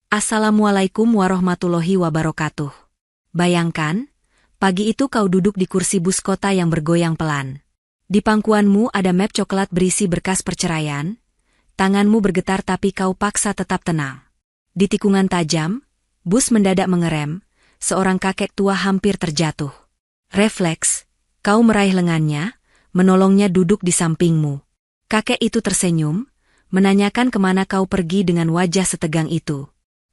Assalamualaikum warahmatullahi wabarakatuh. Bayangkan, pagi itu kau duduk di kursi bus kota yang bergoyang pelan. Di pangkuanmu ada map coklat berisi berkas perceraian. Tanganmu bergetar tapi kau paksa tetap tenang. Di tikungan tajam, bus mendadak mengerem. Seorang kakek tua hampir terjatuh. Refleks, kau meraih lengannya, menolongnya duduk di sampingmu. Kakek itu tersenyum, menanyakan kemana kau pergi dengan wajah setegang itu.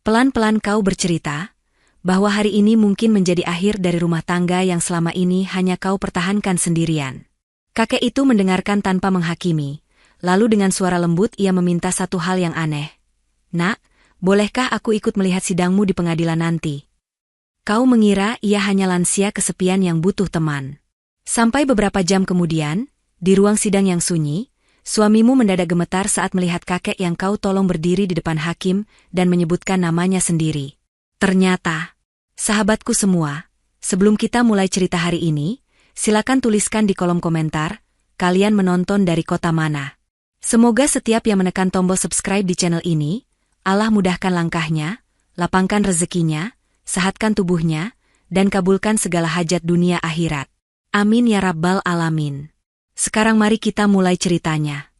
Pelan-pelan kau bercerita, bahwa hari ini mungkin menjadi akhir dari rumah tangga yang selama ini hanya kau pertahankan sendirian. Kakek itu mendengarkan tanpa menghakimi, lalu dengan suara lembut ia meminta satu hal yang aneh. Nak, bolehkah aku ikut melihat sidangmu di pengadilan nanti? Kau mengira ia hanya lansia kesepian yang butuh teman. Sampai beberapa jam kemudian, di ruang sidang yang sunyi, suamimu mendadak gemetar saat melihat kakek yang kau tolong berdiri di depan hakim dan menyebutkan namanya sendiri. Ternyata, sahabatku semua, sebelum kita mulai cerita hari ini, silakan tuliskan di kolom komentar, kalian menonton dari kota mana. Semoga setiap yang menekan tombol subscribe di channel ini, Allah mudahkan langkahnya, lapangkan rezekinya, sehatkan tubuhnya, dan kabulkan segala hajat dunia akhirat. Amin ya rabbal alamin. Sekarang mari kita mulai ceritanya.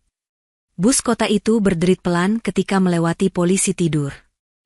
Bus kota itu berderit pelan ketika melewati polisi tidur.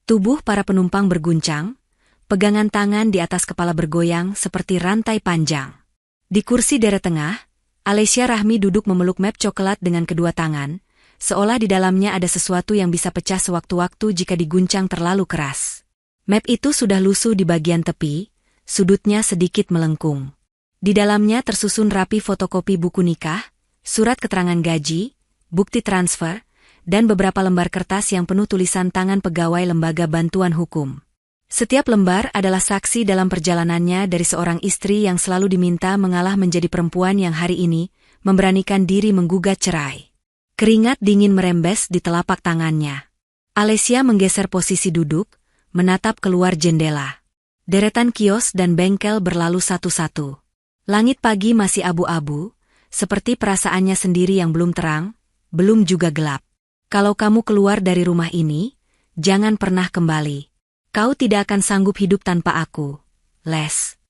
Tubuh para penumpang berguncang, pegangan tangan di atas kepala bergoyang seperti rantai panjang. Di kursi deret tengah, Alessia Rahmi duduk memeluk map coklat dengan kedua tangan, seolah di dalamnya ada sesuatu yang bisa pecah sewaktu-waktu jika diguncang terlalu keras. Map itu sudah lusuh di bagian tepi, sudutnya sedikit melengkung. Di dalamnya tersusun rapi fotokopi buku nikah, surat keterangan gaji, bukti transfer, dan beberapa lembar kertas yang penuh tulisan tangan pegawai lembaga bantuan hukum. Setiap lembar adalah saksi dalam perjalanannya dari seorang istri yang selalu diminta mengalah menjadi perempuan yang hari ini memberanikan diri menggugat cerai. Keringat dingin merembes di telapak tangannya. Alessia menggeser posisi duduk, menatap keluar jendela. Deretan kios dan bengkel berlalu satu-satu. Langit pagi masih abu-abu, seperti perasaannya sendiri yang belum terang, belum juga gelap. Kalau kamu keluar dari rumah ini, jangan pernah kembali. Kau tidak akan sanggup hidup tanpa aku, Les.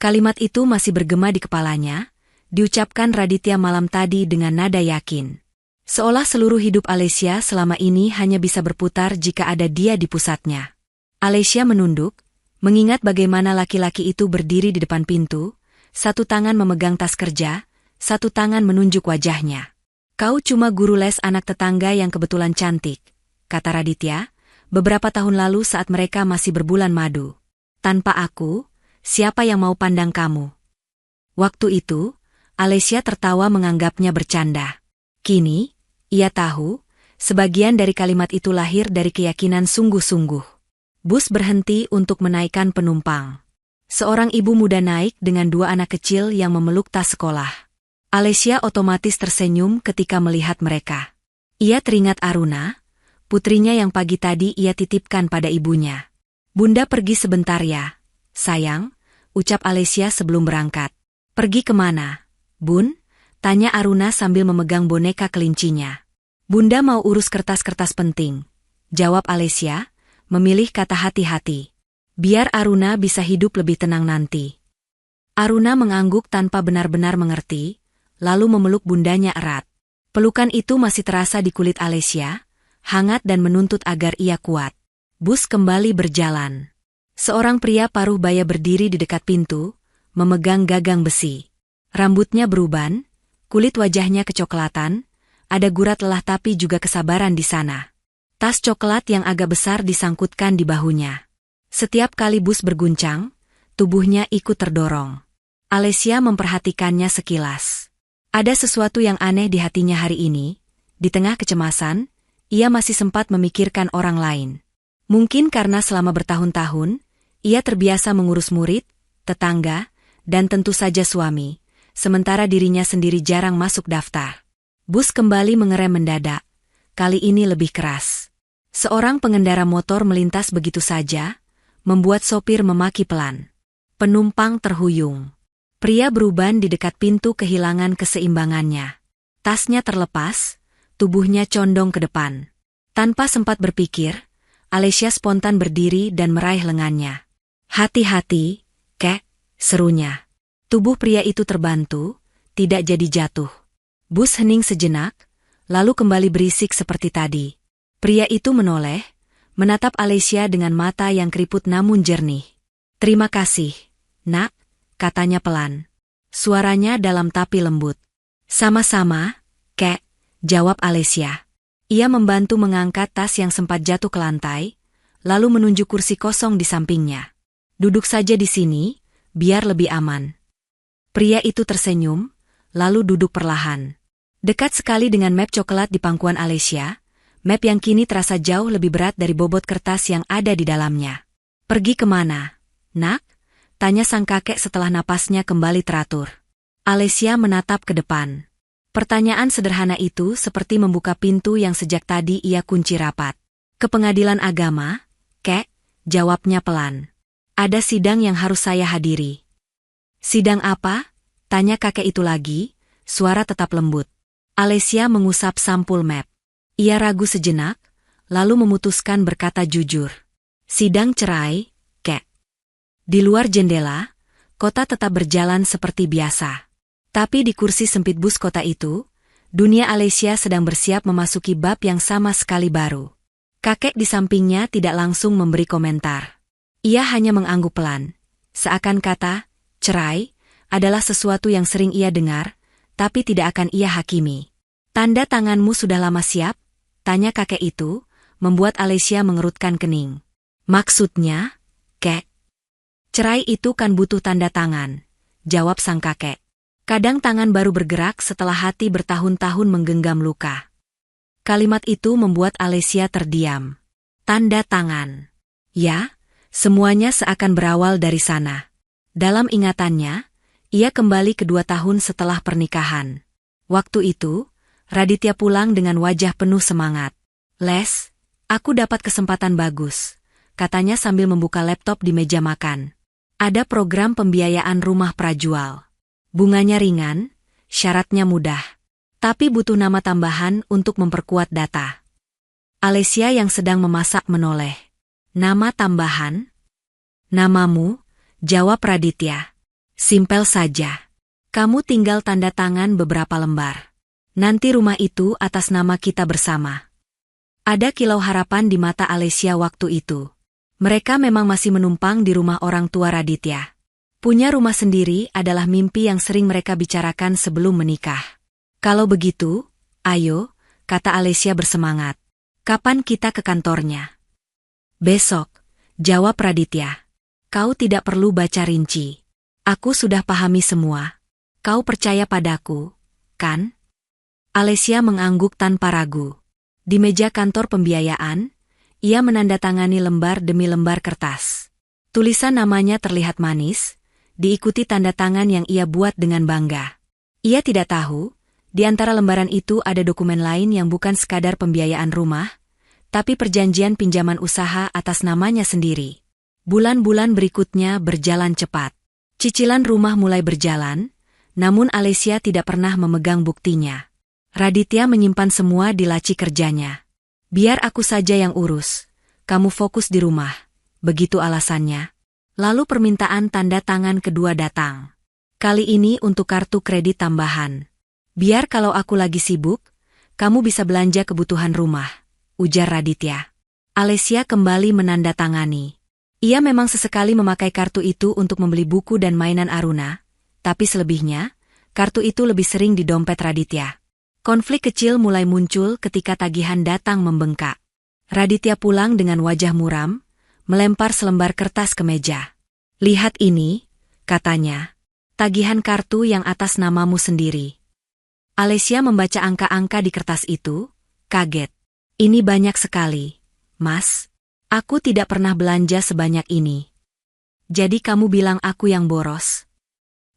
Kalimat itu masih bergema di kepalanya, diucapkan Raditya malam tadi dengan nada yakin. Seolah seluruh hidup Alessia selama ini hanya bisa berputar jika ada dia di pusatnya. Alessia menunduk, mengingat bagaimana laki-laki itu berdiri di depan pintu, satu tangan memegang tas kerja, satu tangan menunjuk wajahnya. Kau cuma guru les anak tetangga yang kebetulan cantik, kata Raditya, beberapa tahun lalu saat mereka masih berbulan madu. Tanpa aku, siapa yang mau pandang kamu? Waktu itu, Alessia tertawa menganggapnya bercanda. Kini, ia tahu, sebagian dari kalimat itu lahir dari keyakinan sungguh-sungguh. Bus berhenti untuk menaikkan penumpang. Seorang ibu muda naik dengan dua anak kecil yang memeluk tas sekolah. Alessia otomatis tersenyum ketika melihat mereka. Ia teringat Aruna, putrinya yang pagi tadi ia titipkan pada ibunya. Bunda pergi sebentar ya, sayang, ucap Alessia sebelum berangkat. Pergi kemana, Bun? Tanya Aruna sambil memegang boneka kelincinya. Bunda mau urus kertas-kertas penting, jawab Alessia, memilih kata hati-hati. Biar Aruna bisa hidup lebih tenang nanti. Aruna mengangguk tanpa benar-benar mengerti, lalu memeluk bundanya erat. Pelukan itu masih terasa di kulit Alessia, hangat dan menuntut agar ia kuat. Bus kembali berjalan. Seorang pria paruh baya berdiri di dekat pintu, memegang gagang besi. Rambutnya beruban, kulit wajahnya kecoklatan, ada gurat lelah tapi juga kesabaran di sana. Tas coklat yang agak besar disangkutkan di bahunya. Setiap kali bus berguncang, tubuhnya ikut terdorong. Alessia memperhatikannya sekilas. Ada sesuatu yang aneh di hatinya hari ini. Di tengah kecemasan, ia masih sempat memikirkan orang lain. Mungkin karena selama bertahun-tahun, ia terbiasa mengurus murid, tetangga, dan tentu saja suami, sementara dirinya sendiri jarang masuk daftar. Bus kembali mengerem mendadak, kali ini lebih keras. Seorang pengendara motor melintas begitu saja, membuat sopir memaki pelan. Penumpang terhuyung. Pria beruban di dekat pintu kehilangan keseimbangannya. Tasnya terlepas, tubuhnya condong ke depan. Tanpa sempat berpikir, Alesia spontan berdiri dan meraih lengannya. Hati-hati, Kek, serunya. Tubuh pria itu terbantu, tidak jadi jatuh. Bus hening sejenak, lalu kembali berisik seperti tadi. Pria itu menoleh, menatap Alesia dengan mata yang keriput namun jernih. Terima kasih, nak, katanya pelan. Suaranya dalam tapi lembut. Sama-sama, Kek, jawab Alesia. Ia membantu mengangkat tas yang sempat jatuh ke lantai, lalu menunjuk kursi kosong di sampingnya. Duduk saja di sini, biar lebih aman. Pria itu tersenyum, lalu duduk perlahan. Dekat sekali dengan map coklat di pangkuan Alesia, map yang kini terasa jauh lebih berat dari bobot kertas yang ada di dalamnya. Pergi kemana, nak? Tanya sang kakek setelah napasnya kembali teratur. Alesia menatap ke depan. Pertanyaan sederhana itu seperti membuka pintu yang sejak tadi ia kunci rapat. Ke pengadilan agama, Kek, jawabnya pelan. Ada sidang yang harus saya hadiri. Sidang apa? Tanya kakek itu lagi, suara tetap lembut. Alesia mengusap sampul map. Ia ragu sejenak, lalu memutuskan berkata jujur. Sidang cerai, Kek. Di luar jendela, kota tetap berjalan seperti biasa. Tapi di kursi sempit bus kota itu, dunia Alesia sedang bersiap memasuki bab yang sama sekali baru. Kakek di sampingnya tidak langsung memberi komentar. Ia hanya mengangguk pelan. Seakan kata, cerai adalah sesuatu yang sering ia dengar, tapi tidak akan ia hakimi. Tanda tanganmu sudah lama siap? Tanya kakek itu, membuat Alesia mengerutkan kening. Maksudnya, Kek? Cerai itu kan butuh tanda tangan, jawab sang kakek. Kadang tangan baru bergerak setelah hati bertahun-tahun menggenggam luka. Kalimat itu membuat Alesia terdiam. Tanda tangan. Ya, semuanya seakan berawal dari sana. Dalam ingatannya, ia kembali ke 2 tahun setelah pernikahan. Waktu itu, Raditya pulang dengan wajah penuh semangat. Les, aku dapat kesempatan bagus, katanya sambil membuka laptop di meja makan. Ada program pembiayaan rumah prajual. Bunganya ringan, syaratnya mudah. Tapi butuh nama tambahan untuk memperkuat data. Alesia yang sedang memasak menoleh. Nama tambahan? Namamu, jawab Raditya. Simpel saja. Kamu tinggal tanda tangan beberapa lembar. Nanti rumah itu atas nama kita bersama. Ada kilau harapan di mata Alesia waktu itu. Mereka memang masih menumpang di rumah orang tua Raditya. Punya rumah sendiri adalah mimpi yang sering mereka bicarakan sebelum menikah. Kalau begitu, ayo, kata Alesia bersemangat. Kapan kita ke kantornya? Besok, jawab Raditya. Kau tidak perlu baca rinci. Aku sudah pahami semua. Kau percaya padaku, kan? Alesia mengangguk tanpa ragu. Di meja kantor pembiayaan, ia menandatangani lembar demi lembar kertas. Tulisan namanya terlihat manis, diikuti tanda tangan yang ia buat dengan bangga. Ia tidak tahu, di antara lembaran itu ada dokumen lain yang bukan sekadar pembiayaan rumah, tapi perjanjian pinjaman usaha atas namanya sendiri. Bulan-bulan berikutnya berjalan cepat. Cicilan rumah mulai berjalan, namun Alesia tidak pernah memegang buktinya. Raditya menyimpan semua di laci kerjanya. Biar aku saja yang urus, kamu fokus di rumah, begitu alasannya. Lalu permintaan tanda tangan kedua datang. Kali ini untuk kartu kredit tambahan. Biar kalau aku lagi sibuk, kamu bisa belanja kebutuhan rumah, ujar Raditya. Alesia kembali menandatangani. Ia memang sesekali memakai kartu itu untuk membeli buku dan mainan Aruna, tapi selebihnya, kartu itu lebih sering di dompet Raditya. Konflik kecil mulai muncul ketika tagihan datang membengkak. Raditya pulang dengan wajah muram, melempar selembar kertas ke meja. Lihat ini, katanya. Tagihan kartu yang atas namamu sendiri. Alesia membaca angka-angka di kertas itu, kaget. Ini banyak sekali, Mas. Aku tidak pernah belanja sebanyak ini. Jadi kamu bilang aku yang boros?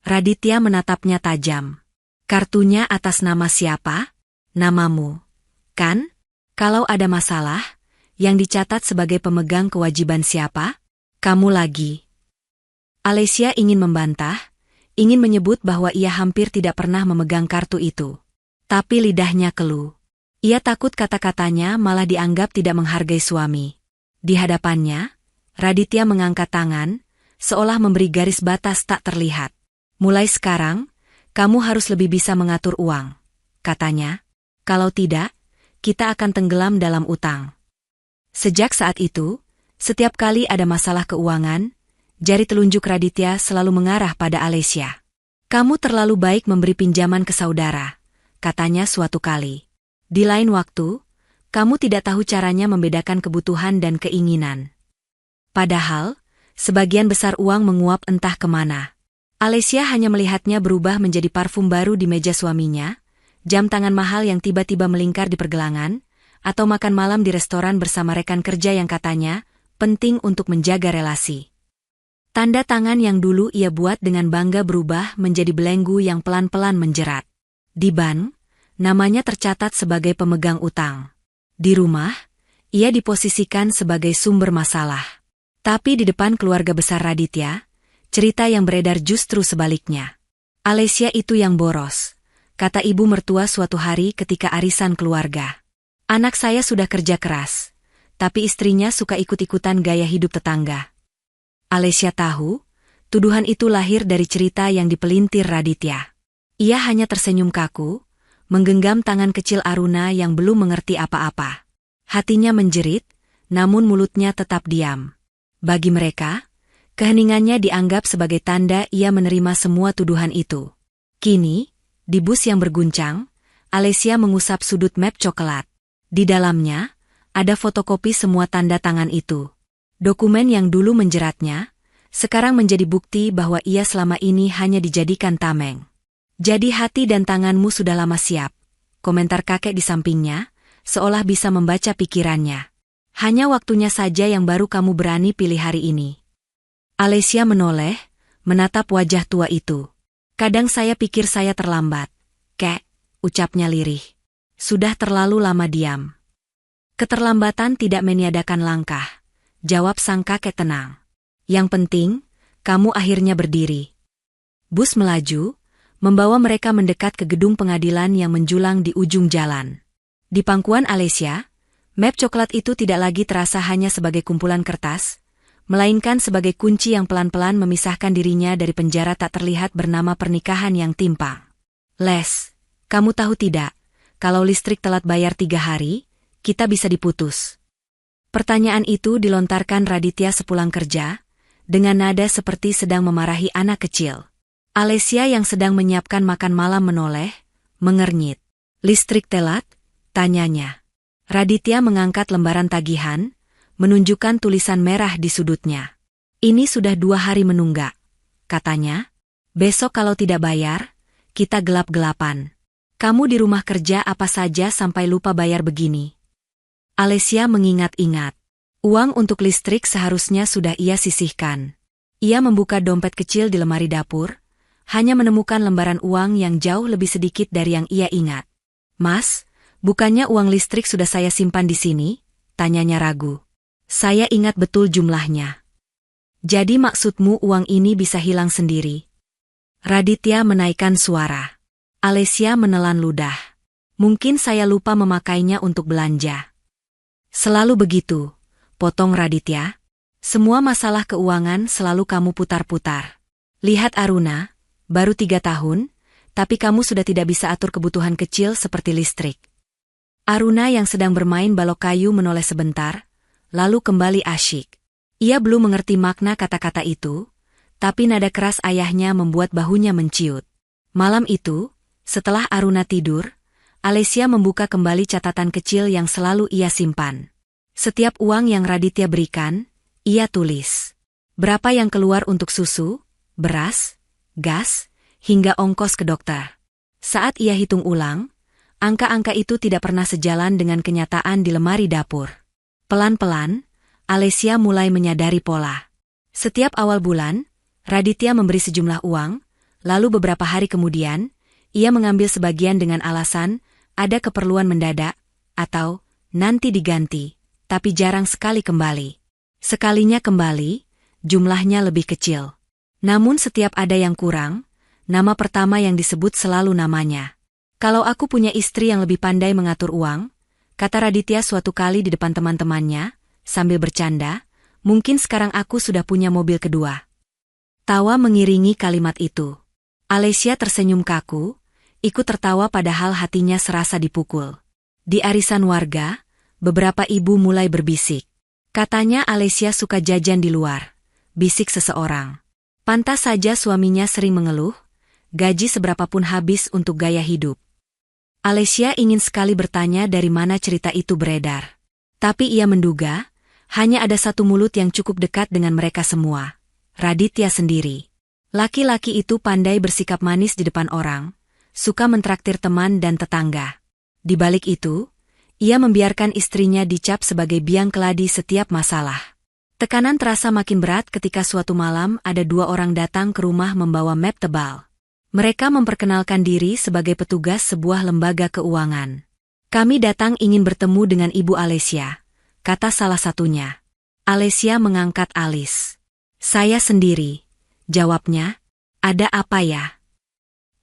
Raditya menatapnya tajam. Kartunya atas nama siapa? Namamu. Kan? Kalau ada masalah, yang dicatat sebagai pemegang kewajiban siapa? Kamu lagi. Alesia ingin membantah, ingin menyebut bahwa ia hampir tidak pernah memegang kartu itu. Tapi lidahnya keluh. Ia takut kata-katanya malah dianggap tidak menghargai suami. Di hadapannya, Raditya mengangkat tangan, seolah memberi garis batas tak terlihat. Mulai sekarang, kamu harus lebih bisa mengatur uang, katanya. Kalau tidak, kita akan tenggelam dalam utang. Sejak saat itu, setiap kali ada masalah keuangan, jari telunjuk Raditya selalu mengarah pada Alesya. Kamu terlalu baik memberi pinjaman ke saudara, katanya suatu kali. Di lain waktu, kamu tidak tahu caranya membedakan kebutuhan dan keinginan. Padahal, sebagian besar uang menguap entah kemana. Alesya hanya melihatnya berubah menjadi parfum baru di meja suaminya, jam tangan mahal yang tiba-tiba melingkar di pergelangan, atau makan malam di restoran bersama rekan kerja yang katanya penting untuk menjaga relasi. Tanda tangan yang dulu ia buat dengan bangga berubah menjadi belenggu yang pelan-pelan menjerat. Di bank, namanya tercatat sebagai pemegang utang. Di rumah, ia diposisikan sebagai sumber masalah. Tapi di depan keluarga besar Raditya, cerita yang beredar justru sebaliknya. Alesya itu yang boros, kata ibu mertua suatu hari ketika arisan keluarga. Anak saya sudah kerja keras, tapi istrinya suka ikut-ikutan gaya hidup tetangga. Alesya tahu, tuduhan itu lahir dari cerita yang dipelintir Raditya. Ia hanya tersenyum kaku, menggenggam tangan kecil Aruna yang belum mengerti apa-apa. Hatinya menjerit, namun mulutnya tetap diam. Bagi mereka, keheningannya dianggap sebagai tanda ia menerima semua tuduhan itu. Kini, di bus yang berguncang, Alesya mengusap sudut map coklat. Di dalamnya, ada fotokopi semua tanda tangan itu. Dokumen yang dulu menjeratnya, sekarang menjadi bukti bahwa ia selama ini hanya dijadikan tameng. Jadi hati dan tanganmu sudah lama siap, komentar kakek di sampingnya, seolah bisa membaca pikirannya. Hanya waktunya saja yang baru kamu berani pilih hari ini. Alesya menoleh, menatap wajah tua itu. Kadang saya pikir saya terlambat. Kek, ucapnya lirih. Sudah terlalu lama diam. Keterlambatan tidak meniadakan langkah, jawab sang kakek tenang. Yang penting, kamu akhirnya berdiri. Bus melaju, membawa mereka mendekat ke gedung pengadilan yang menjulang di ujung jalan. Di pangkuan Alesya, map coklat itu tidak lagi terasa hanya sebagai kumpulan kertas, melainkan sebagai kunci yang pelan-pelan memisahkan dirinya dari penjara tak terlihat bernama pernikahan yang timpang. Les, kamu tahu tidak, kalau listrik telat bayar 3 hari, kita bisa diputus. Pertanyaan itu dilontarkan Raditya sepulang kerja, dengan nada seperti sedang memarahi anak kecil. Alesya yang sedang menyiapkan makan malam menoleh, mengernyit. Listrik telat? Tanyanya. Raditya mengangkat lembaran tagihan, menunjukkan tulisan merah di sudutnya. Ini sudah 2 hari menunggak, katanya. Besok kalau tidak bayar, kita gelap-gelapan. Kamu di rumah kerja apa saja sampai lupa bayar begini? Alesya mengingat-ingat. Uang untuk listrik seharusnya sudah ia sisihkan. Ia membuka dompet kecil di lemari dapur, hanya menemukan lembaran uang yang jauh lebih sedikit dari yang ia ingat. Mas, bukannya uang listrik sudah saya simpan di sini? Tanyanya ragu. Saya ingat betul jumlahnya. Jadi maksudmu uang ini bisa hilang sendiri? Raditya menaikkan suara. Alesya menelan ludah. Mungkin saya lupa memakainya untuk belanja. Selalu begitu, potong Raditya. Semua masalah keuangan selalu kamu putar-putar. Lihat Aruna, baru 3 tahun, tapi kamu sudah tidak bisa atur kebutuhan kecil seperti listrik. Aruna yang sedang bermain balok kayu menoleh sebentar, lalu kembali asyik. Ia belum mengerti makna kata-kata itu, tapi nada keras ayahnya membuat bahunya menciut. Malam itu, setelah Aruna tidur, Alesya membuka kembali catatan kecil yang selalu ia simpan. Setiap uang yang Raditya berikan, ia tulis. Berapa yang keluar untuk susu, beras, gas, hingga ongkos ke dokter. Saat ia hitung ulang, angka-angka itu tidak pernah sejalan dengan kenyataan di lemari dapur. Pelan-pelan, Alesya mulai menyadari pola. Setiap awal bulan, Raditya memberi sejumlah uang, lalu beberapa hari kemudian, ia mengambil sebagian dengan alasan ada keperluan mendadak, atau nanti diganti, tapi jarang sekali kembali. Sekalinya kembali, jumlahnya lebih kecil. Namun setiap ada yang kurang, nama pertama yang disebut selalu namanya. Kalau aku punya istri yang lebih pandai mengatur uang, kata Raditya suatu kali di depan teman-temannya, sambil bercanda, mungkin sekarang aku sudah punya mobil kedua. Tawa mengiringi kalimat itu. Alessia tersenyum kaku, ikut tertawa padahal hatinya serasa dipukul. Di arisan warga, beberapa ibu mulai berbisik. Katanya Alessia suka jajan di luar. Bisik seseorang. Pantas saja suaminya sering mengeluh, gaji seberapapun habis untuk gaya hidup. Alessia ingin sekali bertanya dari mana cerita itu beredar. Tapi ia menduga, hanya ada satu mulut yang cukup dekat dengan mereka semua. Raditya sendiri. Laki-laki itu pandai bersikap manis di depan orang, suka mentraktir teman dan tetangga. Di balik itu, ia membiarkan istrinya dicap sebagai biang keladi setiap masalah. Tekanan terasa makin berat ketika suatu malam ada dua orang datang ke rumah membawa map tebal. Mereka memperkenalkan diri sebagai petugas sebuah lembaga keuangan. Kami datang ingin bertemu dengan Ibu Alessia, kata salah satunya. Alessia mengangkat alis. Saya sendiri, jawabnya. Ada apa ya?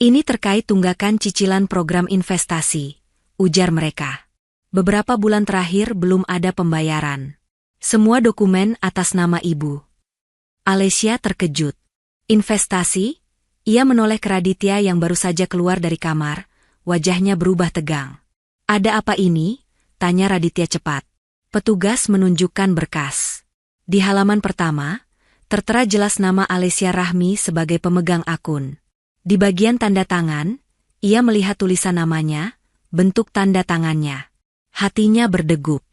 Ini terkait tunggakan cicilan program investasi, ujar mereka. Beberapa bulan terakhir belum ada pembayaran. Semua dokumen atas nama ibu. Alessia terkejut. Investasi? Ia menoleh ke Raditya yang baru saja keluar dari kamar, wajahnya berubah tegang. Ada apa ini? Tanya Raditya cepat. Petugas menunjukkan berkas. Di halaman pertama, tertera jelas nama Alessia Rahmi sebagai pemegang akun. Di bagian tanda tangan, ia melihat tulisan namanya, bentuk tanda tangannya. Hatinya berdegup.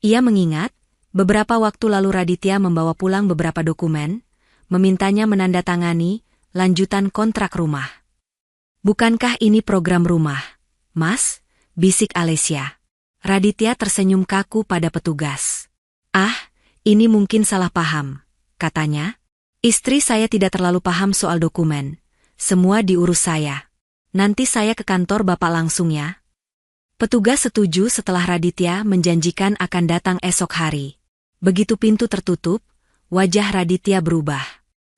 Ia mengingat, beberapa waktu lalu Raditya membawa pulang beberapa dokumen, memintanya menandatangani lanjutan kontrak rumah. Bukankah ini program rumah, Mas? Bisik Alessia. Raditya tersenyum kaku pada petugas. Ah, ini mungkin salah paham, katanya. Istri saya tidak terlalu paham soal dokumen. Semua diurus saya. Nanti saya ke kantor Bapak langsung ya. Petugas setuju setelah Raditya menjanjikan akan datang esok hari. Begitu pintu tertutup, wajah Raditya berubah.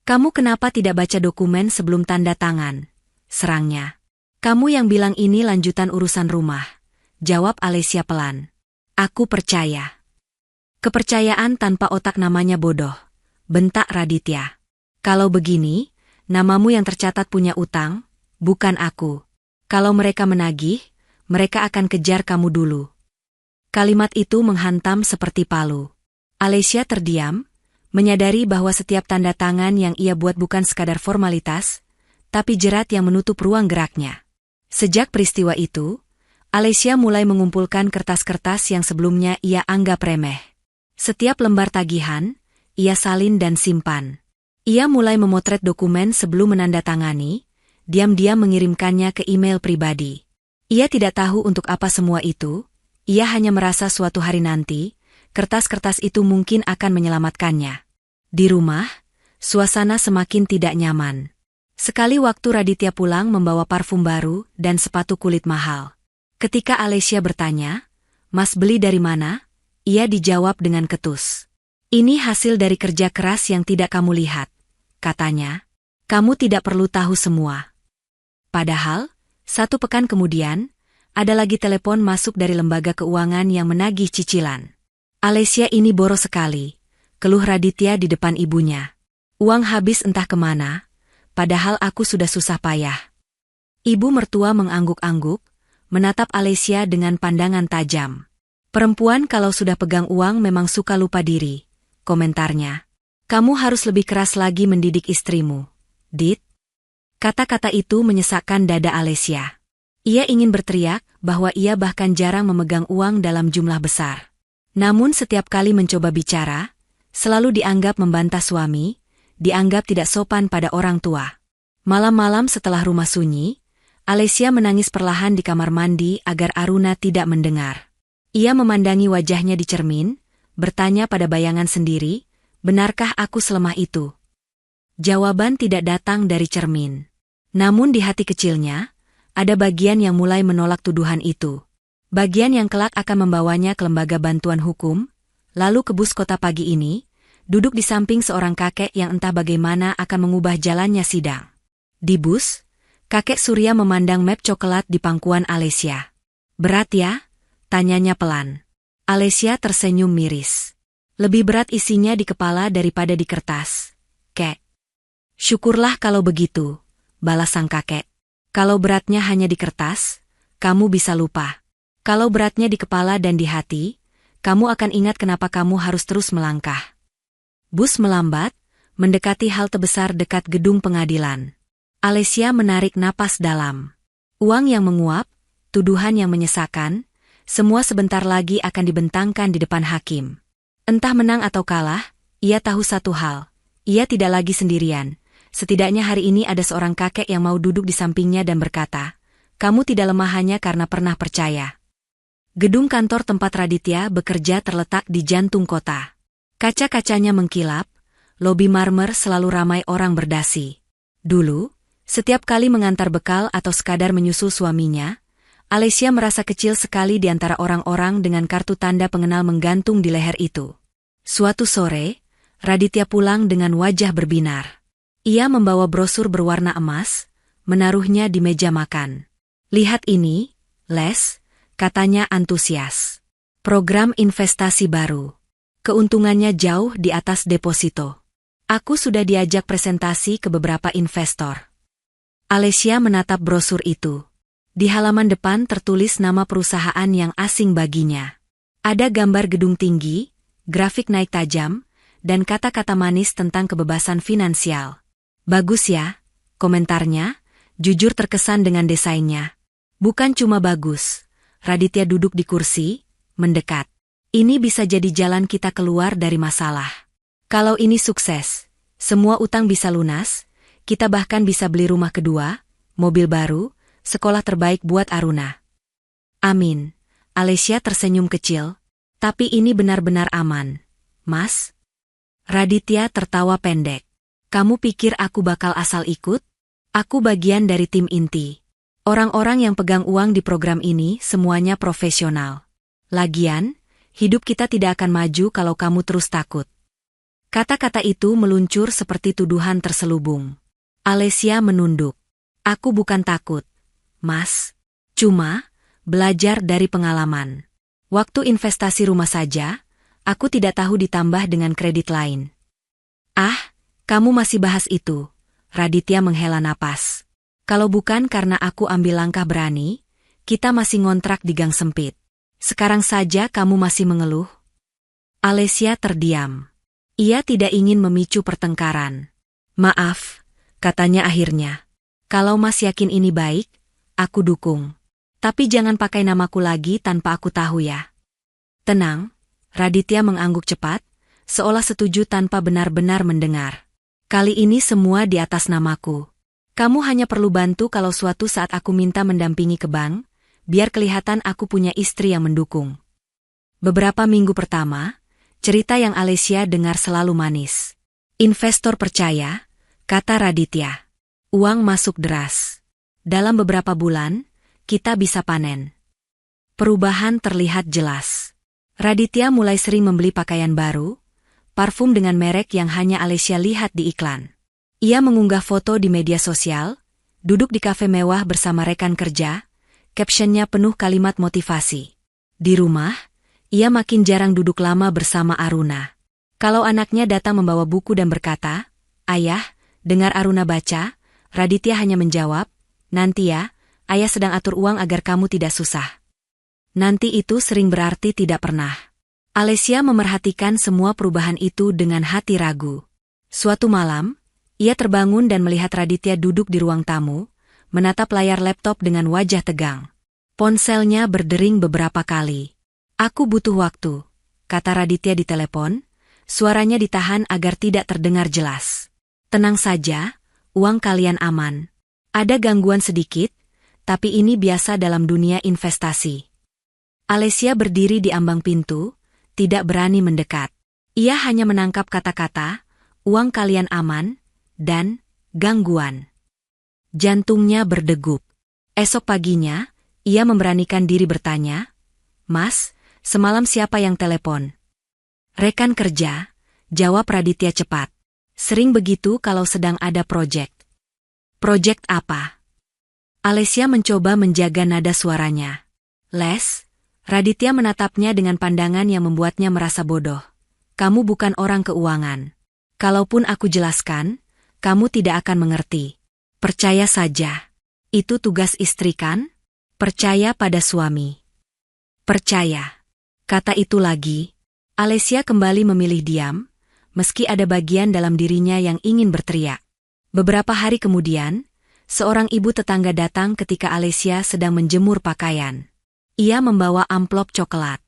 Kamu kenapa tidak baca dokumen sebelum tanda tangan? Serangnya. Kamu yang bilang ini lanjutan urusan rumah. Jawab Alessia pelan. Aku percaya. Kepercayaan tanpa otak namanya bodoh. Bentak Raditya. Kalau begini, namamu yang tercatat punya utang, bukan aku. Kalau mereka menagih, mereka akan kejar kamu dulu. Kalimat itu menghantam seperti palu. Alessia terdiam, menyadari bahwa setiap tanda tangan yang ia buat bukan sekadar formalitas, tapi jerat yang menutup ruang geraknya. Sejak peristiwa itu, Alessia mulai mengumpulkan kertas-kertas yang sebelumnya ia anggap remeh. Setiap lembar tagihan, ia salin dan simpan. Ia mulai memotret dokumen sebelum menandatangani, diam-diam mengirimkannya ke email pribadi. Ia tidak tahu untuk apa semua itu, ia hanya merasa suatu hari nanti, kertas-kertas itu mungkin akan menyelamatkannya. Di rumah, suasana semakin tidak nyaman. Sekali waktu Raditya pulang membawa parfum baru dan sepatu kulit mahal. Ketika Alessia bertanya, Mas beli dari mana? Ia dijawab dengan ketus. Ini hasil dari kerja keras yang tidak kamu lihat. Katanya, kamu tidak perlu tahu semua. Padahal, 1 pekan kemudian, ada lagi telepon masuk dari lembaga keuangan yang menagih cicilan. Alessia ini boros sekali, keluh Raditya di depan ibunya. Uang habis entah kemana, padahal aku sudah susah payah. Ibu mertua mengangguk-angguk, menatap Alessia dengan pandangan tajam. Perempuan kalau sudah pegang uang memang suka lupa diri, komentarnya. Kamu harus lebih keras lagi mendidik istrimu, Dit. Kata-kata itu menyesakkan dada Alessia. Ia ingin berteriak bahwa ia bahkan jarang memegang uang dalam jumlah besar. Namun setiap kali mencoba bicara, selalu dianggap membantah suami, dianggap tidak sopan pada orang tua. Malam-malam setelah rumah sunyi, Alessia menangis perlahan di kamar mandi agar Aruna tidak mendengar. Ia memandangi wajahnya di cermin, bertanya pada bayangan sendiri, benarkah aku selemah itu? Jawaban tidak datang dari cermin. Namun di hati kecilnya, ada bagian yang mulai menolak tuduhan itu. Bagian yang kelak akan membawanya ke lembaga bantuan hukum, lalu ke bus kota pagi ini, duduk di samping seorang kakek yang entah bagaimana akan mengubah jalannya sidang. Di bus, kakek Surya memandang map coklat di pangkuan Alessia. Berat ya? Tanyanya pelan. Alessia tersenyum miris. Lebih berat isinya di kepala daripada di kertas. Kek. Syukurlah kalau begitu, balas sang kakek. Kalau beratnya hanya di kertas, kamu bisa lupa. Kalau beratnya di kepala dan di hati, kamu akan ingat kenapa kamu harus terus melangkah. Bus melambat, mendekati halte besar dekat gedung pengadilan. Alessia menarik napas dalam. Uang yang menguap, tuduhan yang menyesakan, semua sebentar lagi akan dibentangkan di depan hakim. Entah menang atau kalah, ia tahu satu hal. Ia tidak lagi sendirian. Setidaknya hari ini ada seorang kakek yang mau duduk di sampingnya dan berkata, "Kamu tidak lemah hanya karena pernah percaya." Gedung kantor tempat Raditya bekerja terletak di jantung kota. Kaca-kacanya mengkilap, lobi marmer selalu ramai orang berdasi. Dulu, setiap kali mengantar bekal atau sekadar menyusul suaminya, Alessia merasa kecil sekali di antara orang-orang dengan kartu tanda pengenal menggantung di leher itu. Suatu sore, Raditya pulang dengan wajah berbinar. Ia membawa brosur berwarna emas, menaruhnya di meja makan. "Lihat ini, Les," katanya antusias. "Program investasi baru. Keuntungannya jauh di atas deposito. Aku sudah diajak presentasi ke beberapa investor." Alessia menatap brosur itu. Di halaman depan tertulis nama perusahaan yang asing baginya. Ada gambar gedung tinggi, grafik naik tajam, dan kata-kata manis tentang kebebasan finansial. "Bagus ya," komentarnya, jujur terkesan dengan desainnya. Bukan cuma bagus. Raditya duduk di kursi, mendekat. "Ini bisa jadi jalan kita keluar dari masalah. Kalau ini sukses, semua utang bisa lunas, kita bahkan bisa beli rumah kedua, mobil baru, sekolah terbaik buat Aruna." "Amin." Alessia tersenyum kecil. "Tapi ini benar-benar aman, Mas?" Raditya tertawa pendek. "Kamu pikir aku bakal asal ikut? Aku bagian dari tim inti. Orang-orang yang pegang uang di program ini semuanya profesional. Lagian, hidup kita tidak akan maju kalau kamu terus takut." Kata-kata itu meluncur seperti tuduhan terselubung. Alessia menunduk. "Aku bukan takut, Mas. Cuma, belajar dari pengalaman. Waktu investasi rumah saja, aku tidak tahu ditambah dengan kredit lain." "Ah, kamu masih bahas itu." Raditya menghela napas. "Kalau bukan karena aku ambil langkah berani, kita masih ngontrak di gang sempit. Sekarang saja kamu masih mengeluh." Alessia terdiam. Ia tidak ingin memicu pertengkaran. "Maaf," katanya akhirnya. "Kalau Mas yakin ini baik, aku dukung. Tapi jangan pakai namaku lagi tanpa aku tahu ya." "Tenang." Raditya mengangguk cepat, seolah setuju tanpa benar-benar mendengar. "Kali ini semua di atas namaku. Kamu hanya perlu bantu kalau suatu saat aku minta mendampingi ke bank, biar kelihatan aku punya istri yang mendukung." Beberapa minggu pertama, cerita yang Alessia dengar selalu manis. "Investor percaya," kata Raditya. "Uang masuk deras. Dalam beberapa bulan, kita bisa panen." Perubahan terlihat jelas. Raditya mulai sering membeli pakaian baru, parfum dengan merek yang hanya Alessia lihat di iklan. Ia mengunggah foto di media sosial, duduk di kafe mewah bersama rekan kerja, captionnya penuh kalimat motivasi. Di rumah, ia makin jarang duduk lama bersama Aruna. Kalau anaknya datang membawa buku dan berkata, "Ayah, dengar Aruna baca," Raditya hanya menjawab, "Nanti ya, ayah sedang atur uang agar kamu tidak susah." Nanti itu sering berarti tidak pernah. Alessia memerhatikan semua perubahan itu dengan hati ragu. Suatu malam, ia terbangun dan melihat Raditya duduk di ruang tamu, menatap layar laptop dengan wajah tegang. Ponselnya berdering beberapa kali. "Aku butuh waktu," kata Raditya di telepon, suaranya ditahan agar tidak terdengar jelas. "Tenang saja, uang kalian aman. Ada gangguan sedikit, tapi ini biasa dalam dunia investasi." Alessia berdiri di ambang pintu, tidak berani mendekat. Ia hanya menangkap kata-kata, "uang kalian aman," dan "gangguan." Jantungnya berdegup. Esok paginya, ia memberanikan diri bertanya, "Mas, semalam siapa yang telepon?" "Rekan kerja," jawab Raditya cepat. "Sering begitu kalau sedang ada proyek." "Proyek apa?" Alessia mencoba menjaga nada suaranya. "Les." Raditya menatapnya dengan pandangan yang membuatnya merasa bodoh. kamu bukan orang keuangan. Kalaupun aku jelaskan, kamu tidak akan mengerti. Percaya saja. Itu tugas istri kan? Percaya pada suami. Percaya. Kata itu lagi. Alessia kembali memilih diam, meski ada bagian dalam dirinya yang ingin berteriak. Beberapa hari kemudian, seorang ibu tetangga datang ketika Alessia sedang menjemur pakaian. Ia membawa amplop coklat.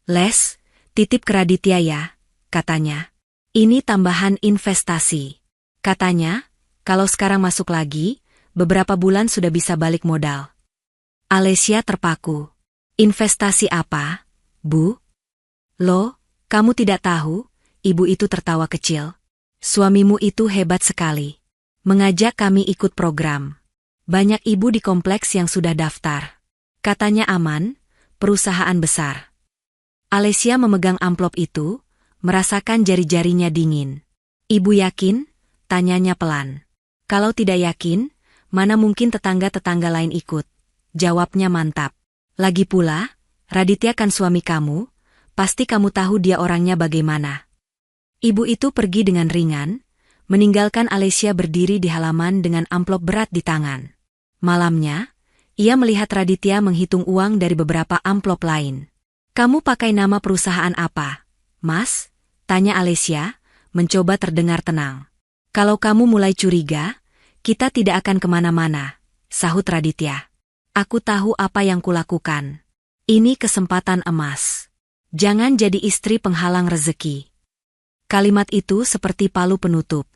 Les, titip ke Raditya ya, katanya. Ini tambahan investasi. Katanya, kalau sekarang masuk lagi, beberapa bulan sudah bisa balik modal. Alessia terpaku. Investasi apa, Bu? Loh, kamu tidak tahu? Ibu itu tertawa kecil. Suamimu itu hebat sekali. Mengajak kami ikut program. Banyak ibu di kompleks yang sudah daftar. Katanya aman, perusahaan besar. Alessia memegang amplop itu, merasakan jari-jarinya dingin. Ibu yakin? Tanyanya pelan. Kalau tidak yakin, mana mungkin tetangga-tetangga lain ikut? Jawabnya mantap. Lagi pula, Raditya kan suami kamu, pasti kamu tahu dia orangnya bagaimana. Ibu itu pergi dengan ringan, meninggalkan Alessia berdiri di halaman dengan amplop berat di tangan. Malamnya, ia melihat Raditya menghitung uang dari beberapa amplop lain. Kamu pakai nama perusahaan apa, Mas? Tanya Alessia, mencoba terdengar tenang. Kalau kamu mulai curiga, kita tidak akan kemana-mana, sahut Raditya. Aku tahu apa yang kulakukan. Ini kesempatan emas. Jangan jadi istri penghalang rezeki. Kalimat itu seperti palu penutup.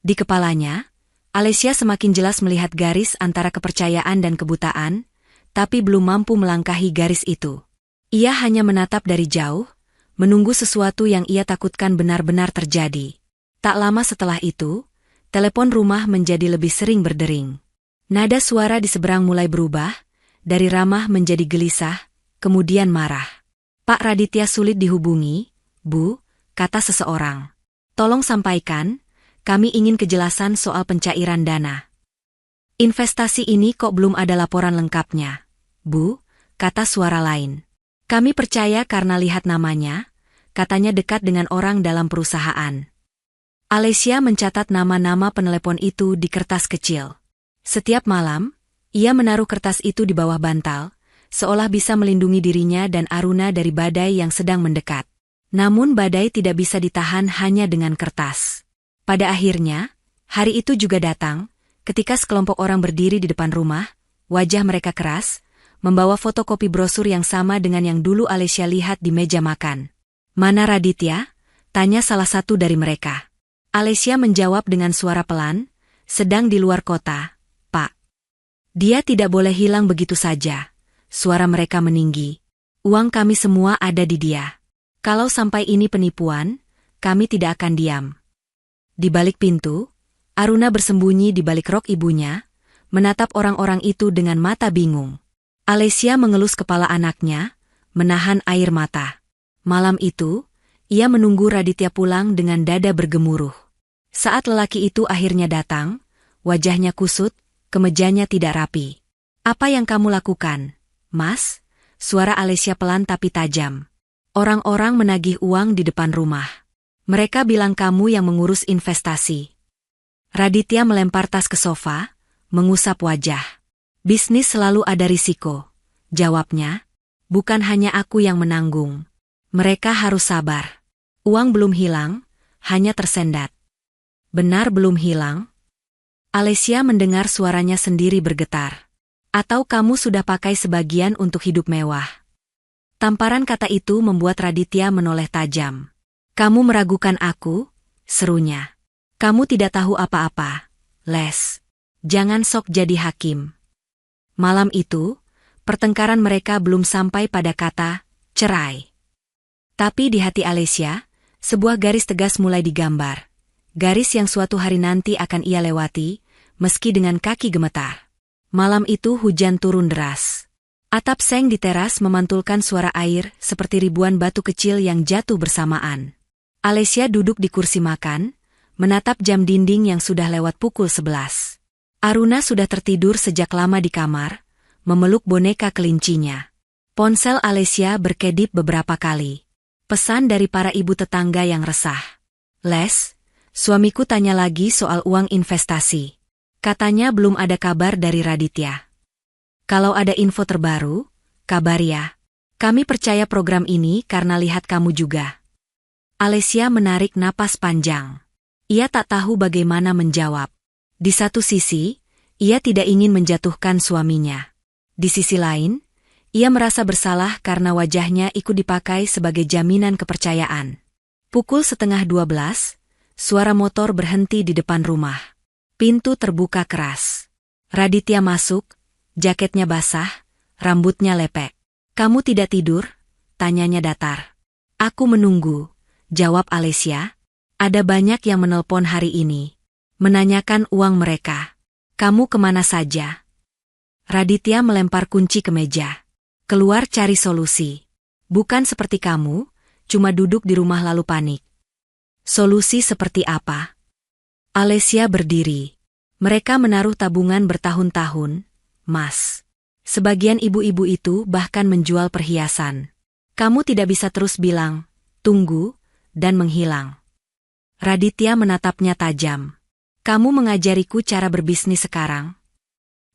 Di kepalanya, Alessia semakin jelas melihat garis antara kepercayaan dan kebutaan, tapi belum mampu melangkahi garis itu. Ia hanya menatap dari jauh, menunggu sesuatu yang ia takutkan benar-benar terjadi. Tak lama setelah itu, telepon rumah menjadi lebih sering berdering. Nada suara di seberang mulai berubah, dari ramah menjadi gelisah, kemudian marah. Pak Raditya sulit dihubungi, Bu, kata seseorang. Tolong sampaikan, kami ingin kejelasan soal pencairan dana. Investasi ini kok belum ada laporan lengkapnya, Bu, kata suara lain. Kami percaya karena lihat namanya, katanya dekat dengan orang dalam perusahaan. Alessia mencatat nama-nama penelepon itu di kertas kecil. Setiap malam, ia menaruh kertas itu di bawah bantal, seolah bisa melindungi dirinya dan Aruna dari badai yang sedang mendekat. Namun badai tidak bisa ditahan hanya dengan kertas. Pada akhirnya, hari itu juga datang, ketika sekelompok orang berdiri di depan rumah, wajah mereka keras, membawa fotokopi brosur yang sama dengan yang dulu Alessia lihat di meja makan. Mana Raditya? Tanya salah satu dari mereka. Alessia menjawab dengan suara pelan, sedang di luar kota, Pak. Dia tidak boleh hilang begitu saja. Suara mereka meninggi. Uang kami semua ada di dia. Kalau sampai ini penipuan, kami tidak akan diam. Di balik pintu, Aruna bersembunyi di balik rok ibunya, menatap orang-orang itu dengan mata bingung. Alessia mengelus kepala anaknya, menahan air mata. Malam itu, ia menunggu Raditya pulang dengan dada bergemuruh. Saat lelaki itu akhirnya datang, wajahnya kusut, kemejanya tidak rapi. Apa yang kamu lakukan, Mas? Suara Alessia pelan tapi tajam. Orang-orang menagih uang di depan rumah. Mereka bilang kamu yang mengurus investasi. Raditya melempar tas ke sofa, mengusap wajah. Bisnis selalu ada risiko, jawabnya. Bukan hanya aku yang menanggung. Mereka harus sabar. Uang belum hilang, hanya tersendat. Benar belum hilang? Alessia mendengar suaranya sendiri bergetar. Atau kamu sudah pakai sebagian untuk hidup mewah? Tamparan kata itu membuat Raditya menoleh tajam. Kamu meragukan aku? Serunya. Kamu tidak tahu apa-apa, Les. Jangan sok jadi hakim. Malam itu, pertengkaran mereka belum sampai pada kata cerai. Tapi di hati Alessia, sebuah garis tegas mulai digambar. Garis yang suatu hari nanti akan ia lewati, meski dengan kaki gemetar. Malam itu hujan turun deras. Atap seng di teras memantulkan suara air seperti ribuan batu kecil yang jatuh bersamaan. Alessia duduk di kursi makan, menatap jam dinding yang sudah lewat pukul 11. Aruna sudah tertidur sejak lama di kamar, memeluk boneka kelincinya. Ponsel Alessia berkedip beberapa kali. Pesan dari para ibu tetangga yang resah. Les, suamiku tanya lagi soal uang investasi. Katanya belum ada kabar dari Raditya. Kalau ada info terbaru, kabar ya. Kami percaya program ini karena lihat kamu juga. Alesia menarik napas panjang. Ia tak tahu bagaimana menjawab. Di satu sisi, ia tidak ingin menjatuhkan suaminya. Di sisi lain, ia merasa bersalah karena wajahnya ikut dipakai sebagai jaminan kepercayaan. Pukul 11:30, suara motor berhenti di depan rumah. Pintu terbuka keras. Raditya masuk, jaketnya basah, rambutnya lepek. "Kamu tidak tidur?" tanyanya datar. "Aku menunggu," jawab Alesia. "Ada banyak yang menelpon hari ini. Menanyakan uang mereka. Kamu kemana saja?" Raditya melempar kunci ke meja. "Keluar cari solusi. Bukan seperti kamu, cuma duduk di rumah lalu panik." "Solusi seperti apa?" Alesia berdiri. "Mereka menaruh tabungan bertahun-tahun, Mas. Sebagian ibu-ibu itu bahkan menjual perhiasan. Kamu tidak bisa terus bilang, 'Tunggu,' dan menghilang." Raditya menatapnya tajam. "Kamu mengajariku cara berbisnis sekarang?"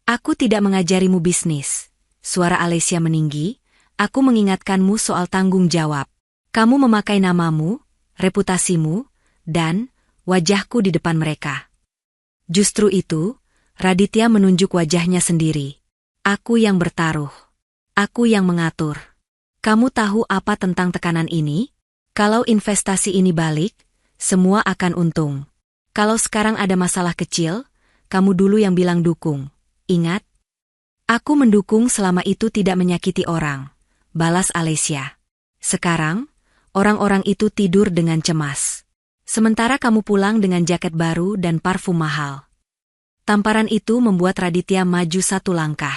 "Aku tidak mengajarimu bisnis," suara Alesia meninggi. "Aku mengingatkanmu soal tanggung jawab. Kamu memakai namamu, reputasimu, dan wajahku di depan mereka." Justru itu, Raditya menunjuk wajahnya sendiri. "Aku yang bertaruh. Aku yang mengatur. Kamu tahu apa tentang tekanan ini? Kalau investasi ini balik, semua akan untung. Kalau sekarang ada masalah kecil, kamu dulu yang bilang dukung. Ingat?" "Aku mendukung selama itu tidak menyakiti orang," balas Alesia. "Sekarang, orang-orang itu tidur dengan cemas. Sementara kamu pulang dengan jaket baru dan parfum mahal." Tamparan itu membuat Raditya maju satu langkah.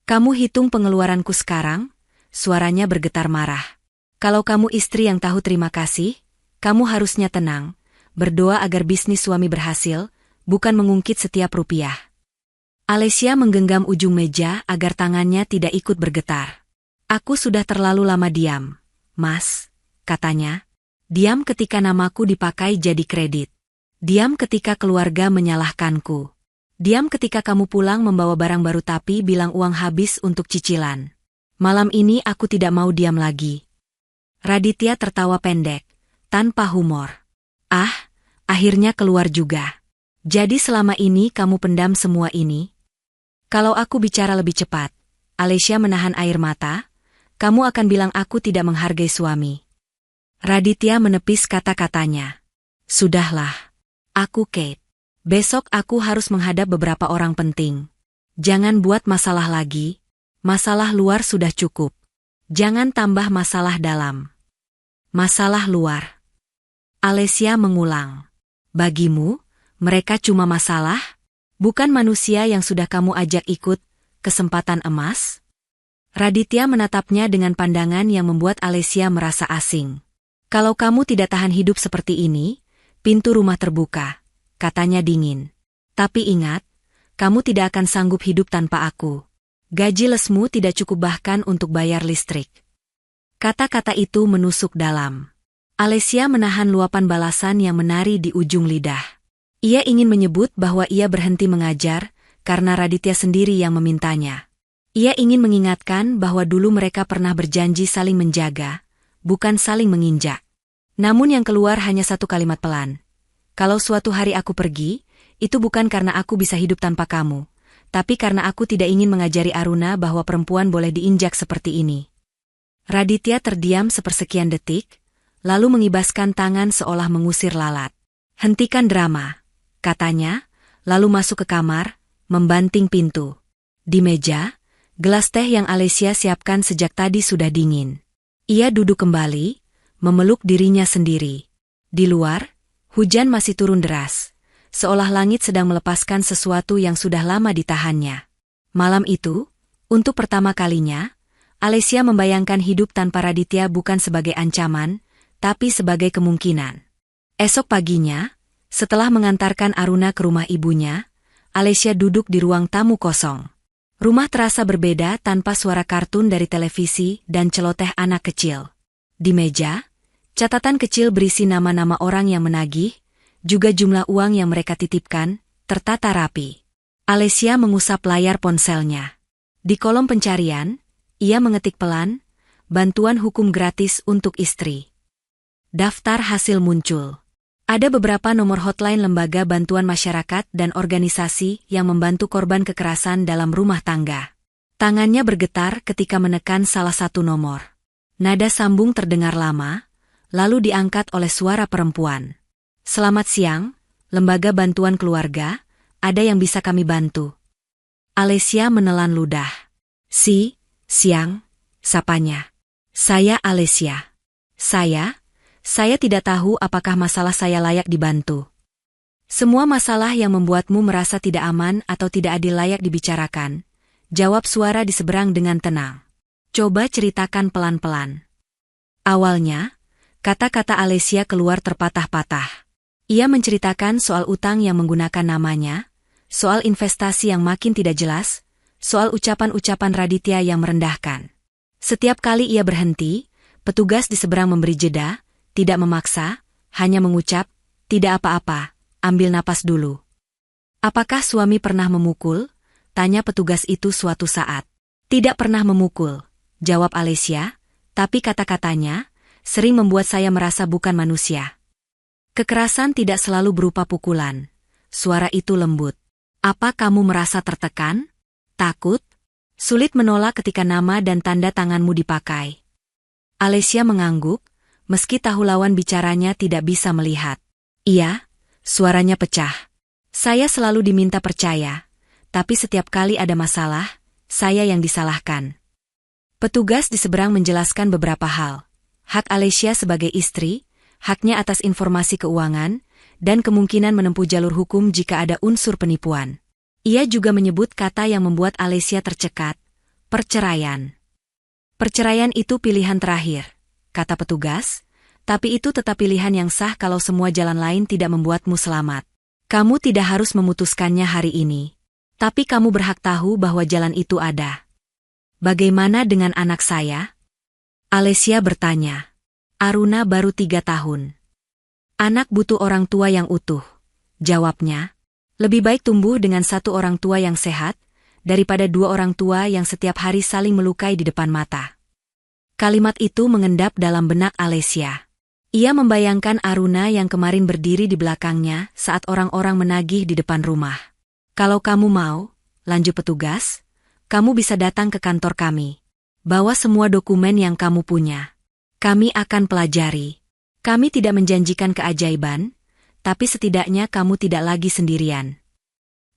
"Kamu hitung pengeluaranku sekarang?" Suaranya bergetar marah. "Kalau kamu istri yang tahu terima kasih, kamu harusnya tenang, berdoa agar bisnis suami berhasil, bukan mengungkit setiap rupiah." Alesia menggenggam ujung meja agar tangannya tidak ikut bergetar. "Aku sudah terlalu lama diam, Mas," katanya. "Diam ketika namaku dipakai jadi kredit. Diam ketika keluarga menyalahkanku. Diam ketika kamu pulang membawa barang baru tapi bilang uang habis untuk cicilan. Malam ini aku tidak mau diam lagi." Raditya tertawa pendek, tanpa humor. "Ah, akhirnya keluar juga. Jadi selama ini kamu pendam semua ini?" "Kalau aku bicara lebih cepat," Alesia menahan air mata, "kamu akan bilang aku tidak menghargai suami." Raditya menepis kata-katanya. "Sudahlah. Aku Kate. Besok aku harus menghadap beberapa orang penting. Jangan buat masalah lagi. Masalah luar sudah cukup. Jangan tambah masalah dalam." "Masalah luar." Alesia mengulang. "Bagimu, mereka cuma masalah? Bukan manusia yang sudah kamu ajak ikut kesempatan emas?" Raditya menatapnya dengan pandangan yang membuat Alesia merasa asing. "Kalau kamu tidak tahan hidup seperti ini, pintu rumah terbuka," katanya dingin. "Tapi ingat, kamu tidak akan sanggup hidup tanpa aku. Gaji lesmu tidak cukup bahkan untuk bayar listrik." Kata-kata itu menusuk dalam. Alesia menahan luapan balasan yang menari di ujung lidah. Ia ingin menyebut bahwa ia berhenti mengajar karena Raditya sendiri yang memintanya. Ia ingin mengingatkan bahwa dulu mereka pernah berjanji saling menjaga, bukan saling menginjak. Namun yang keluar hanya satu kalimat pelan. "Kalau suatu hari aku pergi, itu bukan karena aku bisa hidup tanpa kamu, tapi karena aku tidak ingin mengajari Aruna bahwa perempuan boleh diinjak seperti ini." Raditya terdiam sepersekian detik, lalu mengibaskan tangan seolah mengusir lalat. "Hentikan drama," katanya, lalu masuk ke kamar, membanting pintu. Di meja, gelas teh yang Alesia siapkan sejak tadi sudah dingin. Ia duduk kembali, memeluk dirinya sendiri. Di luar, hujan masih turun deras, seolah langit sedang melepaskan sesuatu yang sudah lama ditahannya. Malam itu, untuk pertama kalinya, Alesia membayangkan hidup tanpa Raditya bukan sebagai ancaman, tapi sebagai kemungkinan. Esok paginya, setelah mengantarkan Aruna ke rumah ibunya, Alesia duduk di ruang tamu kosong. Rumah terasa berbeda tanpa suara kartun dari televisi dan celoteh anak kecil. Di meja, Catatan kecil berisi nama-nama orang yang menagih, juga jumlah uang yang mereka titipkan, tertata rapi. Alessia mengusap layar ponselnya. Di kolom pencarian, ia mengetik pelan, bantuan hukum gratis untuk istri. Daftar hasil muncul. Ada beberapa nomor hotline lembaga bantuan masyarakat dan organisasi yang membantu korban kekerasan dalam rumah tangga. Tangannya bergetar ketika menekan salah satu nomor. Nada sambung terdengar lama, lalu diangkat oleh suara perempuan. "Selamat siang, lembaga bantuan keluarga, ada yang bisa kami bantu?" Alessia menelan ludah. Siang, sapanya. "Saya Alessia. Saya tidak tahu apakah masalah saya layak dibantu." "Semua masalah yang membuatmu merasa tidak aman atau tidak adil layak dibicarakan," jawab suara di seberang dengan tenang. "Coba ceritakan pelan-pelan." Awalnya, kata-kata Alessia keluar terpatah-patah. Ia menceritakan soal utang yang menggunakan namanya, soal investasi yang makin tidak jelas, soal ucapan-ucapan Raditya yang merendahkan. Setiap kali ia berhenti, petugas di seberang memberi jeda, tidak memaksa, hanya mengucap, "Tidak apa-apa, ambil napas dulu." "Apakah suami pernah memukul?" tanya petugas itu suatu saat. "Tidak pernah memukul," jawab Alessia, "tapi kata-katanya sering membuat saya merasa bukan manusia." "Kekerasan tidak selalu berupa pukulan." Suara itu lembut. "Apa kamu merasa tertekan? Takut? Sulit menolak ketika nama dan tanda tanganmu dipakai?" Alessia mengangguk, meski tahu lawan bicaranya tidak bisa melihat. "Iya," suaranya pecah. "Saya selalu diminta percaya, tapi setiap kali ada masalah, saya yang disalahkan." Petugas di seberang menjelaskan beberapa hal. Hak Alessia sebagai istri, haknya atas informasi keuangan, dan kemungkinan menempuh jalur hukum jika ada unsur penipuan. Ia juga menyebut kata yang membuat Alessia tercekat, perceraian. "Perceraian itu pilihan terakhir," kata petugas, "tapi itu tetap pilihan yang sah kalau semua jalan lain tidak membuatmu selamat. Kamu tidak harus memutuskannya hari ini. Tapi kamu berhak tahu bahwa jalan itu ada." "Bagaimana dengan anak saya?" Alessia bertanya. "Aruna baru 3 tahun. Anak butuh orang tua yang utuh," jawabnya. "Lebih baik tumbuh dengan satu orang tua yang sehat, daripada 2 orang tua yang setiap hari saling melukai di depan mata." Kalimat itu mengendap dalam benak Alessia. Ia membayangkan Aruna yang kemarin berdiri di belakangnya saat orang-orang menagih di depan rumah. "Kalau kamu mau," lanjut petugas, "kamu bisa datang ke kantor kami. Bawa semua dokumen yang kamu punya. Kami akan pelajari. Kami tidak menjanjikan keajaiban, tapi setidaknya kamu tidak lagi sendirian."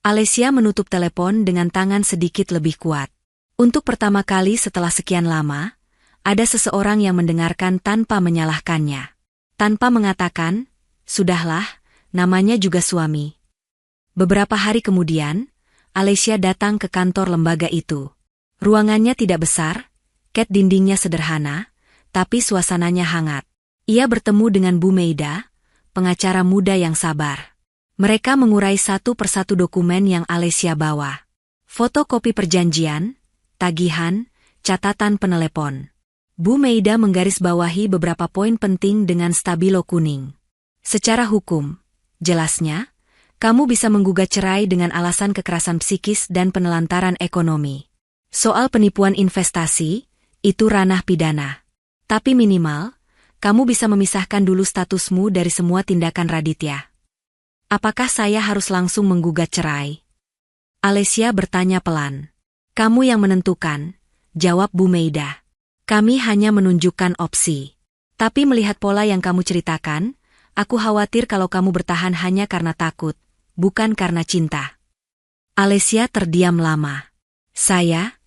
Alessia menutup telepon dengan tangan sedikit lebih kuat. Untuk pertama kali setelah sekian lama, ada seseorang yang mendengarkan tanpa menyalahkannya. Tanpa mengatakan, "Sudahlah, namanya juga suami." Beberapa hari kemudian, Alessia datang ke kantor lembaga itu. Ruangannya tidak besar, cat dindingnya sederhana, tapi suasananya hangat. Ia bertemu dengan Bu Meida, pengacara muda yang sabar. Mereka mengurai satu persatu dokumen yang Alessia bawa. Fotokopi perjanjian, tagihan, catatan penelepon. Bu Meida menggarisbawahi beberapa poin penting dengan stabilo kuning. "Secara hukum," jelasnya, "kamu bisa menggugat cerai dengan alasan kekerasan psikis dan penelantaran ekonomi. Soal penipuan investasi, itu ranah pidana. Tapi minimal, kamu bisa memisahkan dulu statusmu dari semua tindakan Raditya." "Apakah saya harus langsung menggugat cerai?" Alessia bertanya pelan. "Kamu yang menentukan," jawab Bu Meida. "Kami hanya menunjukkan opsi. Tapi melihat pola yang kamu ceritakan, aku khawatir kalau kamu bertahan hanya karena takut, bukan karena cinta." Alessia terdiam lama. Saya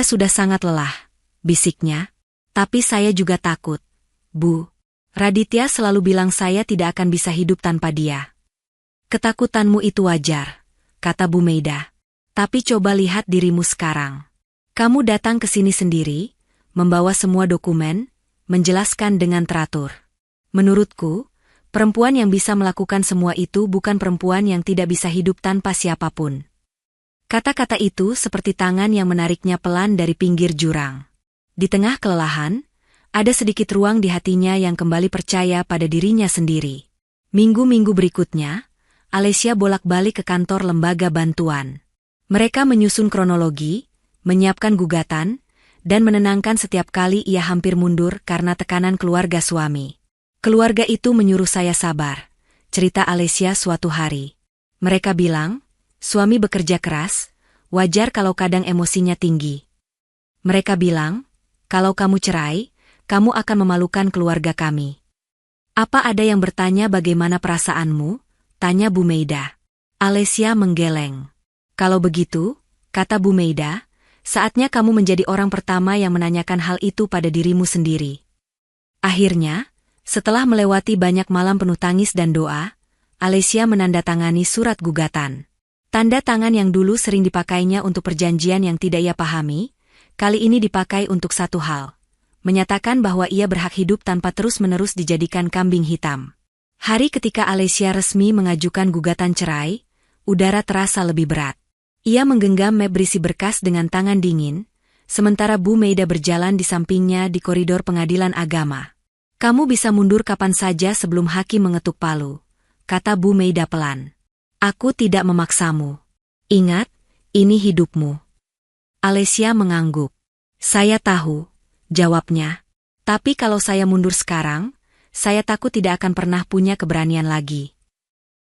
sudah sangat lelah," bisiknya. "Tapi saya juga takut, Bu. Raditya selalu bilang saya tidak akan bisa hidup tanpa dia." "Ketakutanmu itu wajar," kata Bu Meida. "Tapi coba lihat dirimu sekarang. Kamu datang ke sini sendiri, membawa semua dokumen, menjelaskan dengan teratur. Menurutku, perempuan yang bisa melakukan semua itu bukan perempuan yang tidak bisa hidup tanpa siapapun." Kata-kata itu seperti tangan yang menariknya pelan dari pinggir jurang. Di tengah kelelahan, Ada sedikit ruang di hatinya yang kembali percaya pada dirinya sendiri. Minggu-minggu berikutnya, Alessia bolak-balik ke kantor lembaga bantuan. Mereka menyusun kronologi, menyiapkan gugatan, dan menenangkan setiap kali ia hampir mundur karena tekanan keluarga suami. Keluarga itu menyuruh saya sabar, cerita Alessia suatu hari. Mereka bilang, suami bekerja keras, wajar kalau kadang emosinya tinggi. Mereka bilang, kalau kamu cerai, kamu akan memalukan keluarga kami. Apa ada yang bertanya bagaimana perasaanmu? Tanya Bu Meida. Alessia menggeleng. Kalau begitu, kata Bu Meida, saatnya kamu menjadi orang pertama yang menanyakan hal itu pada dirimu sendiri. Akhirnya, setelah melewati banyak malam penuh tangis dan doa, Alessia menandatangani surat gugatan. Tanda tangan yang dulu sering dipakainya untuk perjanjian yang tidak ia pahami, kali ini dipakai untuk satu hal. Menyatakan bahwa ia berhak hidup tanpa terus-menerus dijadikan kambing hitam. Hari ketika Alessia resmi mengajukan gugatan cerai, udara terasa lebih berat. Ia menggenggam map berisi berkas dengan tangan dingin, sementara Bu Meida berjalan di sampingnya di koridor pengadilan agama. Kamu bisa mundur kapan saja sebelum hakim mengetuk palu, kata Bu Meida pelan. Aku tidak memaksamu. Ingat, ini hidupmu. Alessia mengangguk. Saya tahu, jawabnya. Tapi kalau saya mundur sekarang, saya takut tidak akan pernah punya keberanian lagi.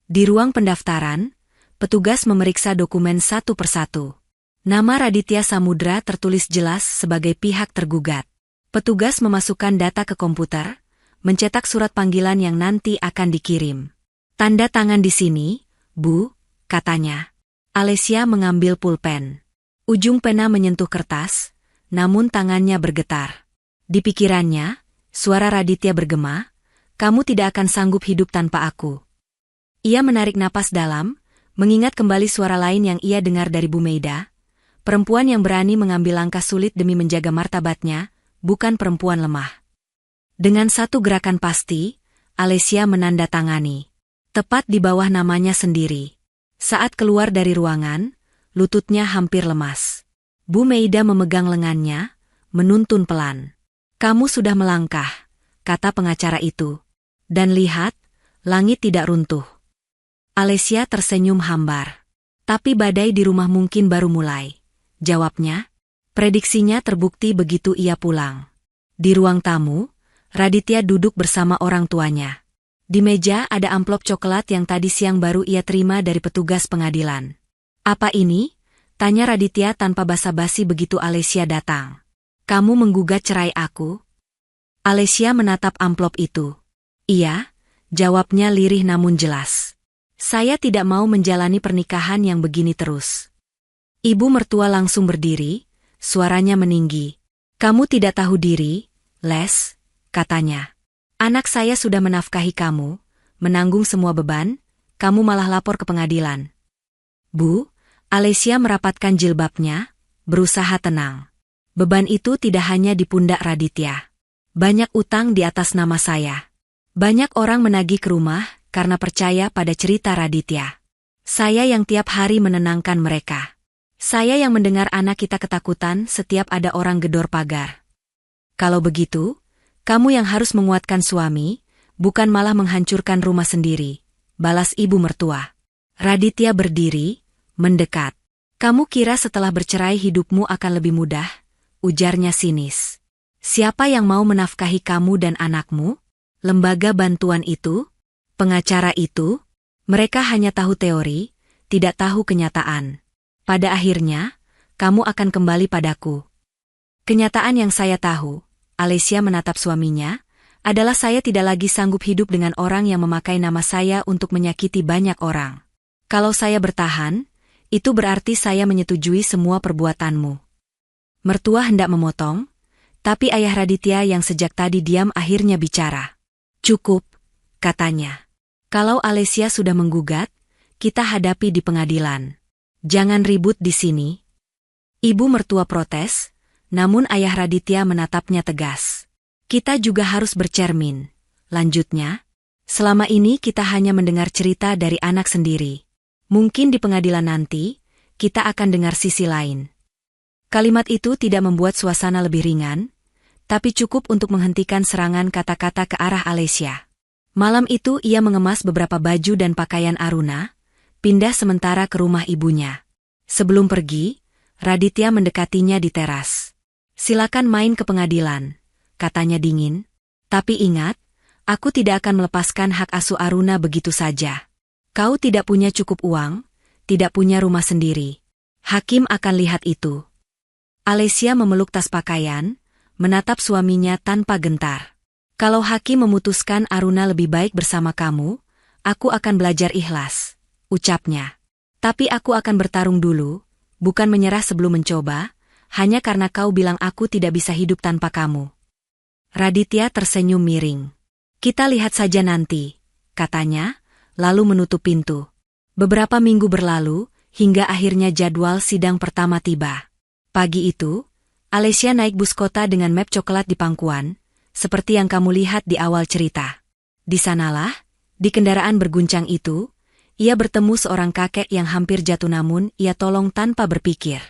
Di ruang pendaftaran, petugas memeriksa dokumen satu persatu. Nama Raditya Samudra tertulis jelas sebagai pihak tergugat. Petugas memasukkan data ke komputer, mencetak surat panggilan yang nanti akan dikirim. Tanda tangan di sini, Bu, katanya. Alessia mengambil pulpen. Ujung pena menyentuh kertas, namun tangannya bergetar. Di pikirannya, suara Raditya bergema, kamu tidak akan sanggup hidup tanpa aku. Ia menarik napas dalam, mengingat kembali suara lain yang ia dengar dari Bu Meida, perempuan yang berani mengambil langkah sulit demi menjaga martabatnya, bukan perempuan lemah. Dengan satu gerakan pasti, Alessia menandatangani. Tepat di bawah namanya sendiri. Saat keluar dari ruangan, lututnya hampir lemas. Bu Meida memegang lengannya, menuntun pelan. Kamu sudah melangkah, kata pengacara itu. Dan lihat, langit tidak runtuh. Alessia tersenyum hambar. Tapi badai di rumah mungkin baru mulai, jawabnya. Prediksinya terbukti begitu ia pulang. Di ruang tamu, Raditya duduk bersama orang tuanya. Di meja ada amplop coklat yang tadi siang baru ia terima dari petugas pengadilan. Apa ini? Tanya Raditya tanpa basa-basi begitu Alessia datang. Kamu menggugat cerai aku? Alessia menatap amplop itu. Iya, jawabnya lirih namun jelas. Saya tidak mau menjalani pernikahan yang begini terus. Ibu mertua langsung berdiri, suaranya meninggi. Kamu tidak tahu diri, Les, katanya. Anak saya sudah menafkahi kamu, menanggung semua beban, kamu malah lapor ke pengadilan. Bu, Alessia merapatkan jilbabnya, berusaha tenang. Beban itu tidak hanya di pundak Raditya. Banyak utang di atas nama saya. Banyak orang menagih ke rumah karena percaya pada cerita Raditya. Saya yang tiap hari menenangkan mereka. Saya yang mendengar anak kita ketakutan setiap ada orang gedor pagar. Kalau begitu, kamu yang harus menguatkan suami, bukan malah menghancurkan rumah sendiri, balas ibu mertua. Raditya berdiri, mendekat. Kamu kira setelah bercerai hidupmu akan lebih mudah? Ujarnya sinis. Siapa yang mau menafkahi kamu dan anakmu? Lembaga bantuan itu? Pengacara itu? Mereka hanya tahu teori, tidak tahu kenyataan. Pada akhirnya, kamu akan kembali padaku. Kenyataan yang saya tahu, Alessia menatap suaminya, adalah saya tidak lagi sanggup hidup dengan orang yang memakai nama saya untuk menyakiti banyak orang. Kalau saya bertahan, itu berarti saya menyetujui semua perbuatanmu. Mertua hendak memotong, tapi ayah Raditya yang sejak tadi diam akhirnya bicara. Cukup, katanya. Kalau Alessia sudah menggugat, kita hadapi di pengadilan. Jangan ribut di sini. Ibu mertua protes, namun ayah Raditya menatapnya tegas. Kita juga harus bercermin, lanjutnya. Selama ini kita hanya mendengar cerita dari anak sendiri. Mungkin di pengadilan nanti, kita akan dengar sisi lain. Kalimat itu tidak membuat suasana lebih ringan, tapi cukup untuk menghentikan serangan kata-kata ke arah Alesia. Malam itu ia mengemas beberapa baju dan pakaian Aruna, pindah sementara ke rumah ibunya. Sebelum pergi, Raditya mendekatinya di teras. "Silakan main ke pengadilan," katanya dingin. "Tapi ingat, aku tidak akan melepaskan hak asuh Aruna begitu saja. Kau tidak punya cukup uang, tidak punya rumah sendiri. Hakim akan lihat itu." Alesia memeluk tas pakaian, menatap suaminya tanpa gentar. "Kalau hakim memutuskan Aruna lebih baik bersama kamu, aku akan belajar ikhlas," ucapnya. "Tapi aku akan bertarung dulu, bukan menyerah sebelum mencoba, hanya karena kau bilang aku tidak bisa hidup tanpa kamu." Raditya tersenyum miring. "Kita lihat saja nanti," katanya, lalu menutup pintu. Beberapa minggu berlalu, hingga akhirnya jadwal sidang pertama tiba. Pagi itu, Alesia naik bus kota dengan map coklat di pangkuan, seperti yang kamu lihat di awal cerita. Di sanalah, di kendaraan berguncang itu, ia bertemu seorang kakek yang hampir jatuh namun ia tolong tanpa berpikir.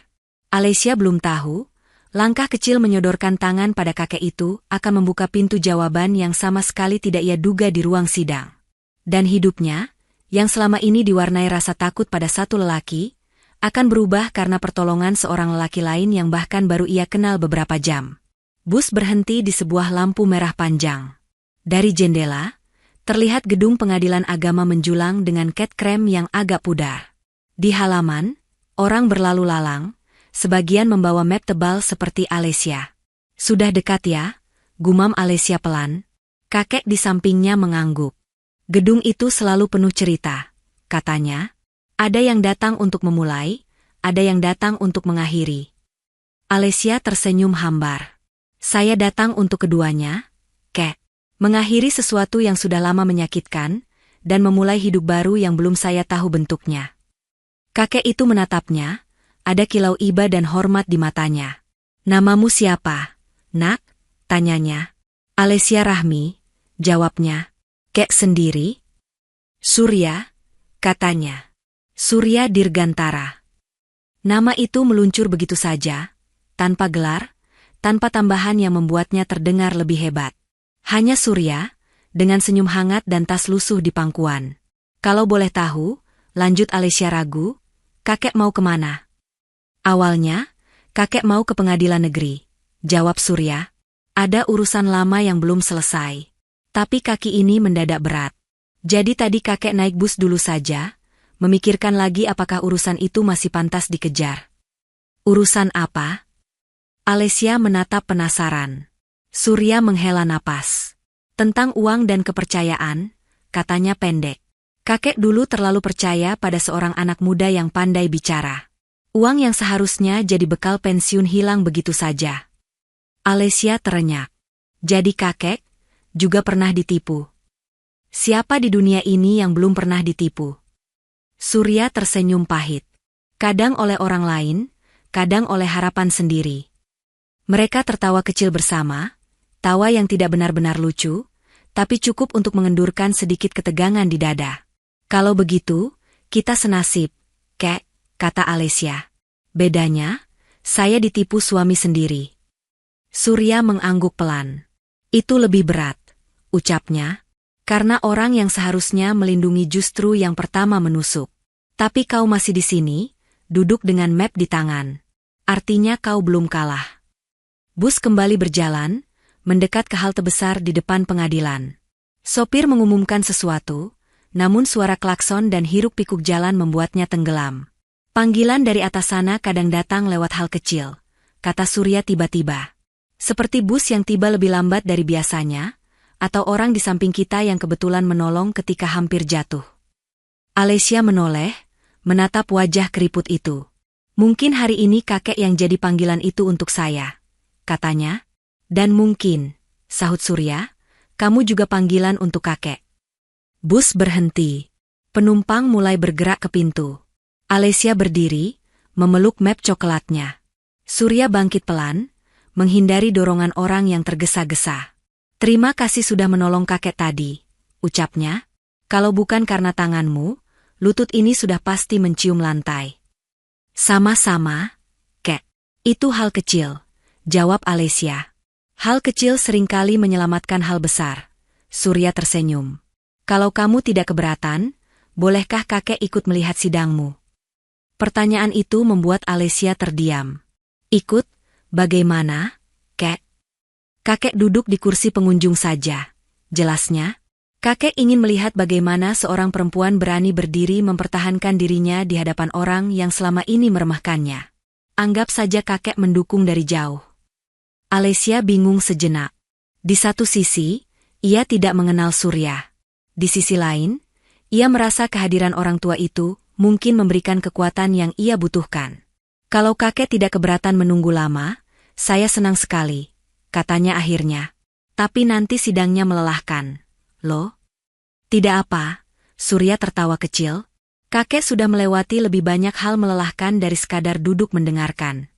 Alesia belum tahu, langkah kecil menyodorkan tangan pada kakek itu akan membuka pintu jawaban yang sama sekali tidak ia duga di ruang sidang. Dan hidupnya, yang selama ini diwarnai rasa takut pada satu lelaki, akan berubah karena pertolongan seorang lelaki lain yang bahkan baru ia kenal beberapa jam. Bus berhenti di sebuah lampu merah panjang. Dari jendela, terlihat gedung pengadilan agama menjulang dengan cat krem yang agak pudar. Di halaman, orang berlalu lalang, sebagian membawa map tebal seperti Alesia. "Sudah dekat ya," gumam Alesia pelan. Kakek di sampingnya mengangguk. "Gedung itu selalu penuh cerita," katanya. "Ada yang datang untuk memulai, ada yang datang untuk mengakhiri." Alesia tersenyum hambar. "Saya datang untuk keduanya, Kek. Mengakhiri sesuatu yang sudah lama menyakitkan, dan memulai hidup baru yang belum saya tahu bentuknya." Kakek itu menatapnya, ada kilau iba dan hormat di matanya. "Namamu siapa, Nak?" tanyanya. "Alesia Rahmi," jawabnya. "Kek sendiri?" "Surya," katanya. "Surya Dirgantara." Nama itu meluncur begitu saja, tanpa gelar, tanpa tambahan yang membuatnya terdengar lebih hebat. Hanya Surya, dengan senyum hangat dan tas lusuh di pangkuan. "Kalau boleh tahu," lanjut Alesia ragu, "kakek mau kemana?" "Awalnya, kakek mau ke pengadilan negeri," jawab Surya. "Ada urusan lama yang belum selesai. Tapi kaki ini mendadak berat. Jadi tadi kakek naik bus dulu saja, memikirkan lagi apakah urusan itu masih pantas dikejar." "Urusan apa?" Alesia menatap penasaran. Surya menghela napas. "Tentang uang dan kepercayaan," katanya pendek. "Kakek dulu terlalu percaya pada seorang anak muda yang pandai bicara. Uang yang seharusnya jadi bekal pensiun hilang begitu saja." Alesia terenyak. Jadi kakek juga pernah ditipu. Siapa di dunia ini yang belum pernah ditipu? Surya tersenyum pahit. Kadang oleh orang lain, kadang oleh harapan sendiri. Mereka tertawa kecil bersama, tawa yang tidak benar-benar lucu, tapi cukup untuk mengendurkan sedikit ketegangan di dada. "Kalau begitu, kita senasib, Kek," kata Alesia. "Bedanya, saya ditipu suami sendiri." Surya mengangguk pelan. "Itu lebih berat," ucapnya, "karena orang yang seharusnya melindungi justru yang pertama menusuk. Tapi kau masih di sini, duduk dengan map di tangan. Artinya kau belum kalah." Bus kembali berjalan, mendekat ke halte besar di depan pengadilan. Sopir mengumumkan sesuatu, namun suara klakson dan hiruk-pikuk jalan membuatnya tenggelam. "Panggilan dari atas sana kadang datang lewat hal kecil," kata Surya tiba-tiba. "Seperti bus yang tiba lebih lambat dari biasanya, atau orang di samping kita yang kebetulan menolong ketika hampir jatuh." Alesia menoleh, menatap wajah keriput itu. "Mungkin hari ini kakek yang jadi panggilan itu untuk saya," katanya. "Dan mungkin," sahut Surya, "kamu juga panggilan untuk kakek." Bus berhenti. Penumpang mulai bergerak ke pintu. Alesia berdiri, memeluk map coklatnya. Surya bangkit pelan, menghindari dorongan orang yang tergesa-gesa. "Terima kasih sudah menolong kakek tadi," ucapnya. "Kalau bukan karena tanganmu, lutut ini sudah pasti mencium lantai." "Sama-sama, Kek. Itu hal kecil," jawab Alesia. Hal kecil seringkali menyelamatkan hal besar. Surya tersenyum. Kalau kamu tidak keberatan, bolehkah kakek ikut melihat sidangmu? Pertanyaan itu membuat Alesia terdiam. Ikut? Bagaimana, Kek? Kakek duduk di kursi pengunjung saja. Jelasnya, kakek ingin melihat bagaimana seorang perempuan berani berdiri mempertahankan dirinya di hadapan orang yang selama ini meremehkannya. Anggap saja kakek mendukung dari jauh. Alesia bingung sejenak. Di satu sisi, ia tidak mengenal Surya. Di sisi lain, ia merasa kehadiran orang tua itu mungkin memberikan kekuatan yang ia butuhkan. Kalau kakek tidak keberatan menunggu lama, saya senang sekali, katanya akhirnya. Tapi nanti sidangnya melelahkan. Loh? Tidak apa, Surya tertawa kecil. Kakek sudah melewati lebih banyak hal melelahkan dari sekadar duduk mendengarkan.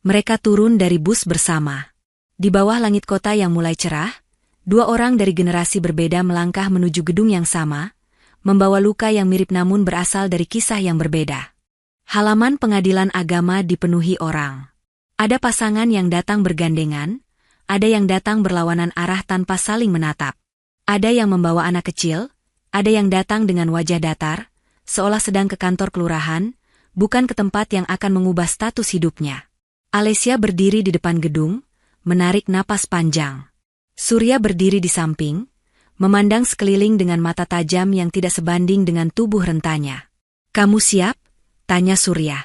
Mereka turun dari bus bersama. Di bawah langit kota yang mulai cerah, dua orang dari generasi berbeda melangkah menuju gedung yang sama, membawa luka yang mirip namun berasal dari kisah yang berbeda. Halaman pengadilan agama dipenuhi orang. Ada pasangan yang datang bergandengan, ada yang datang berlawanan arah tanpa saling menatap. Ada yang membawa anak kecil, ada yang datang dengan wajah datar, seolah sedang ke kantor kelurahan, bukan ke tempat yang akan mengubah status hidupnya. Alesia berdiri di depan gedung, menarik napas panjang. Surya berdiri di samping, memandang sekeliling dengan mata tajam yang tidak sebanding dengan tubuh rentanya. "Kamu siap?" tanya Surya.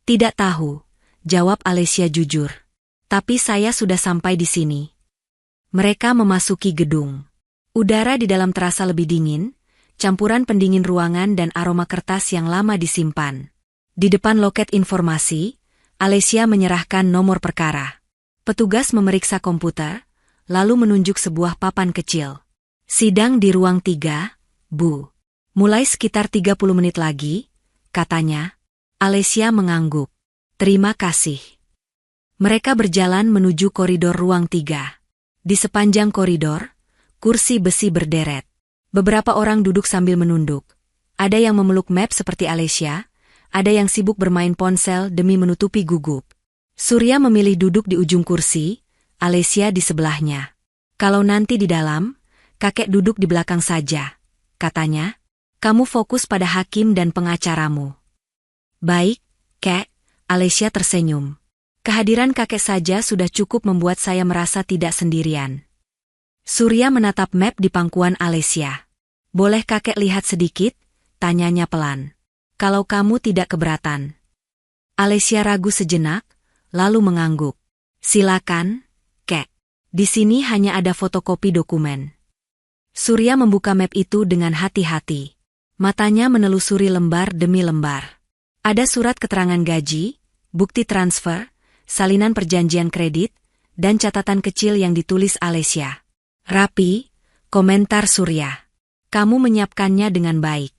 "Tidak tahu," jawab Alesia jujur. "Tapi saya sudah sampai di sini." Mereka memasuki gedung. Udara di dalam terasa lebih dingin, campuran pendingin ruangan dan aroma kertas yang lama disimpan. Di depan loket informasi, Alesia menyerahkan nomor perkara. Petugas memeriksa komputer, lalu menunjuk sebuah papan kecil. "Sidang di ruang 3, Bu. Mulai sekitar 30 menit lagi," katanya. Alesia mengangguk. "Terima kasih." Mereka berjalan menuju koridor ruang 3. Di sepanjang koridor, kursi besi berderet. Beberapa orang duduk sambil menunduk. Ada yang memeluk map seperti Alesia, ada yang sibuk bermain ponsel demi menutupi gugup. Surya memilih duduk di ujung kursi, Alesia di sebelahnya. "Kalau nanti di dalam, kakek duduk di belakang saja," katanya. "Kamu fokus pada hakim dan pengacaramu." "Baik, Kek," Alesia tersenyum. "Kehadiran kakek saja sudah cukup membuat saya merasa tidak sendirian." Surya menatap map di pangkuan Alesia. "Boleh kakek lihat sedikit?" tanyanya pelan. "Kalau kamu tidak keberatan." Alesia ragu sejenak, lalu mengangguk. "Silakan, Kek. Di sini hanya ada fotokopi dokumen." Surya membuka map itu dengan hati-hati. Matanya menelusuri lembar demi lembar. Ada surat keterangan gaji, bukti transfer, salinan perjanjian kredit, dan catatan kecil yang ditulis Alesia. "Rapi," komentar Surya. "Kamu menyiapkannya dengan baik."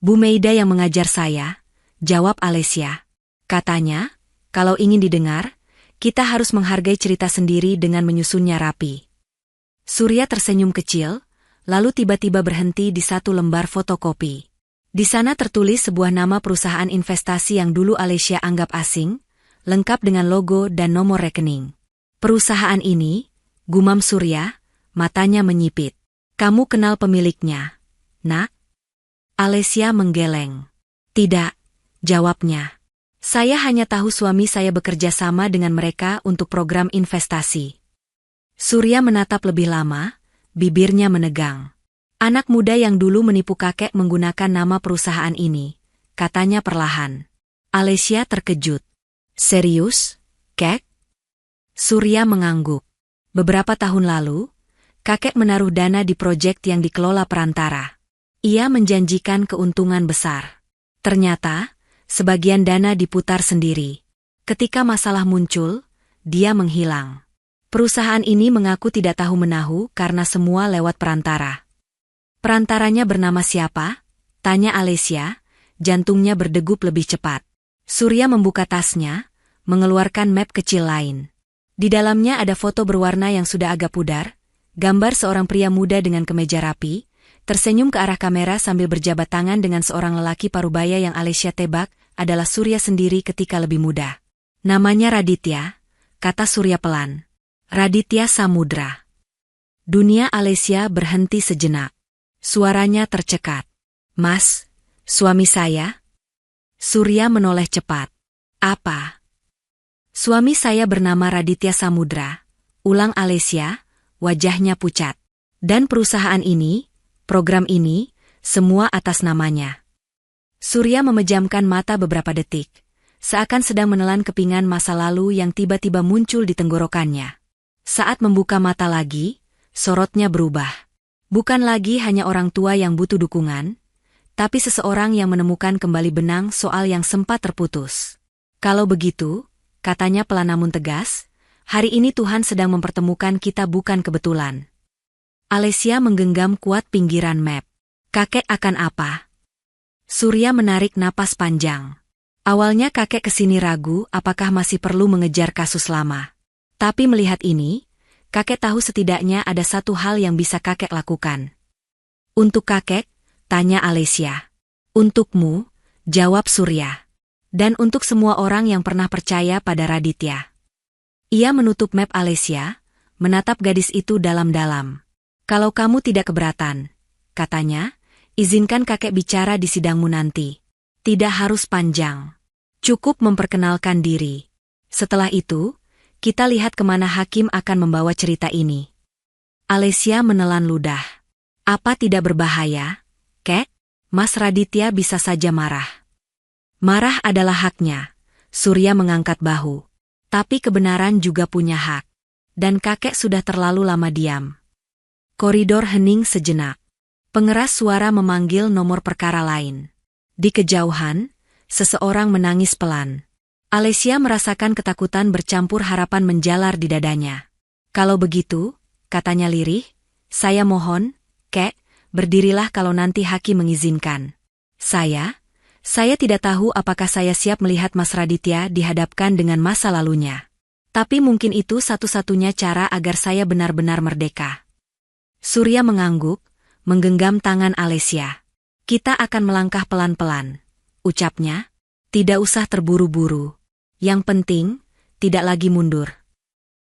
"Bu Meida yang mengajar saya," jawab Alesia. "Katanya, kalau ingin didengar, kita harus menghargai cerita sendiri dengan menyusunnya rapi." Surya tersenyum kecil, lalu tiba-tiba berhenti di satu lembar fotokopi. Di sana tertulis sebuah nama perusahaan investasi yang dulu Alesia anggap asing, lengkap dengan logo dan nomor rekening. "Perusahaan ini," gumam Surya, matanya menyipit. "Kamu kenal pemiliknya, Nak?" Alesia menggeleng. "Tidak," jawabnya. "Saya hanya tahu suami saya bekerja sama dengan mereka untuk program investasi." Surya menatap lebih lama, bibirnya menegang. "Anak muda yang dulu menipu kakek menggunakan nama perusahaan ini," katanya perlahan. Alesia terkejut. "Serius, Kek?" Surya mengangguk. "Beberapa tahun lalu, kakek menaruh dana di proyek yang dikelola perantara. Ia menjanjikan keuntungan besar. Ternyata, sebagian dana diputar sendiri. Ketika masalah muncul, dia menghilang. Perusahaan ini mengaku tidak tahu-menahu karena semua lewat perantara." "Perantaranya bernama siapa?" tanya Alesia, jantungnya berdegup lebih cepat. Surya membuka tasnya, mengeluarkan map kecil lain. Di dalamnya ada foto berwarna yang sudah agak pudar, gambar seorang pria muda dengan kemeja rapi, tersenyum ke arah kamera sambil berjabat tangan dengan seorang lelaki parubaya yang Alesia tebak adalah Surya sendiri ketika lebih muda. "Namanya Raditya," kata Surya pelan. Raditya Samudra. Dunia Alesia berhenti sejenak. Suaranya tercekat. Mas, suami saya? Surya menoleh cepat. Apa? Suami saya bernama Raditya Samudra. Ulang Alesia, wajahnya pucat. Dan perusahaan ini, program ini, semua atas namanya. Surya memejamkan mata beberapa detik, seakan sedang menelan kepingan masa lalu yang tiba-tiba muncul di tenggorokannya. Saat membuka mata lagi, sorotnya berubah. Bukan lagi hanya orang tua yang butuh dukungan, tapi seseorang yang menemukan kembali benang soal yang sempat terputus. Kalau begitu, katanya pelan namun tegas, hari ini Tuhan sedang mempertemukan kita bukan kebetulan. Alesia menggenggam kuat pinggiran map. Kakek akan apa? Surya menarik napas panjang. Awalnya kakek kesini ragu apakah masih perlu mengejar kasus lama. Tapi melihat ini, kakek tahu setidaknya ada satu hal yang bisa kakek lakukan. Untuk kakek, tanya Alesia. Untukmu, jawab Surya. Dan untuk semua orang yang pernah percaya pada Raditya. Ia menutup map Alesia, menatap gadis itu dalam-dalam. Kalau kamu tidak keberatan, katanya, izinkan kakek bicara di sidangmu nanti. Tidak harus panjang. Cukup memperkenalkan diri. Setelah itu, kita lihat kemana hakim akan membawa cerita ini. Alesia menelan ludah. Apa tidak berbahaya, Kek? Mas Raditya bisa saja marah. Marah adalah haknya. Surya mengangkat bahu. Tapi kebenaran juga punya hak. Dan kakek sudah terlalu lama diam. Koridor hening sejenak. Pengeras suara memanggil nomor perkara lain. Di kejauhan, seseorang menangis pelan. Alesia merasakan ketakutan bercampur harapan menjalar di dadanya. Kalau begitu, katanya lirih, saya mohon, Kek, berdirilah kalau nanti hakim mengizinkan. Saya tidak tahu apakah saya siap melihat Mas Raditya dihadapkan dengan masa lalunya. Tapi mungkin itu satu-satunya cara agar saya benar-benar merdeka. Surya mengangguk, menggenggam tangan Alesia. Kita akan melangkah pelan-pelan, ucapnya. Tidak usah terburu-buru. Yang penting, tidak lagi mundur.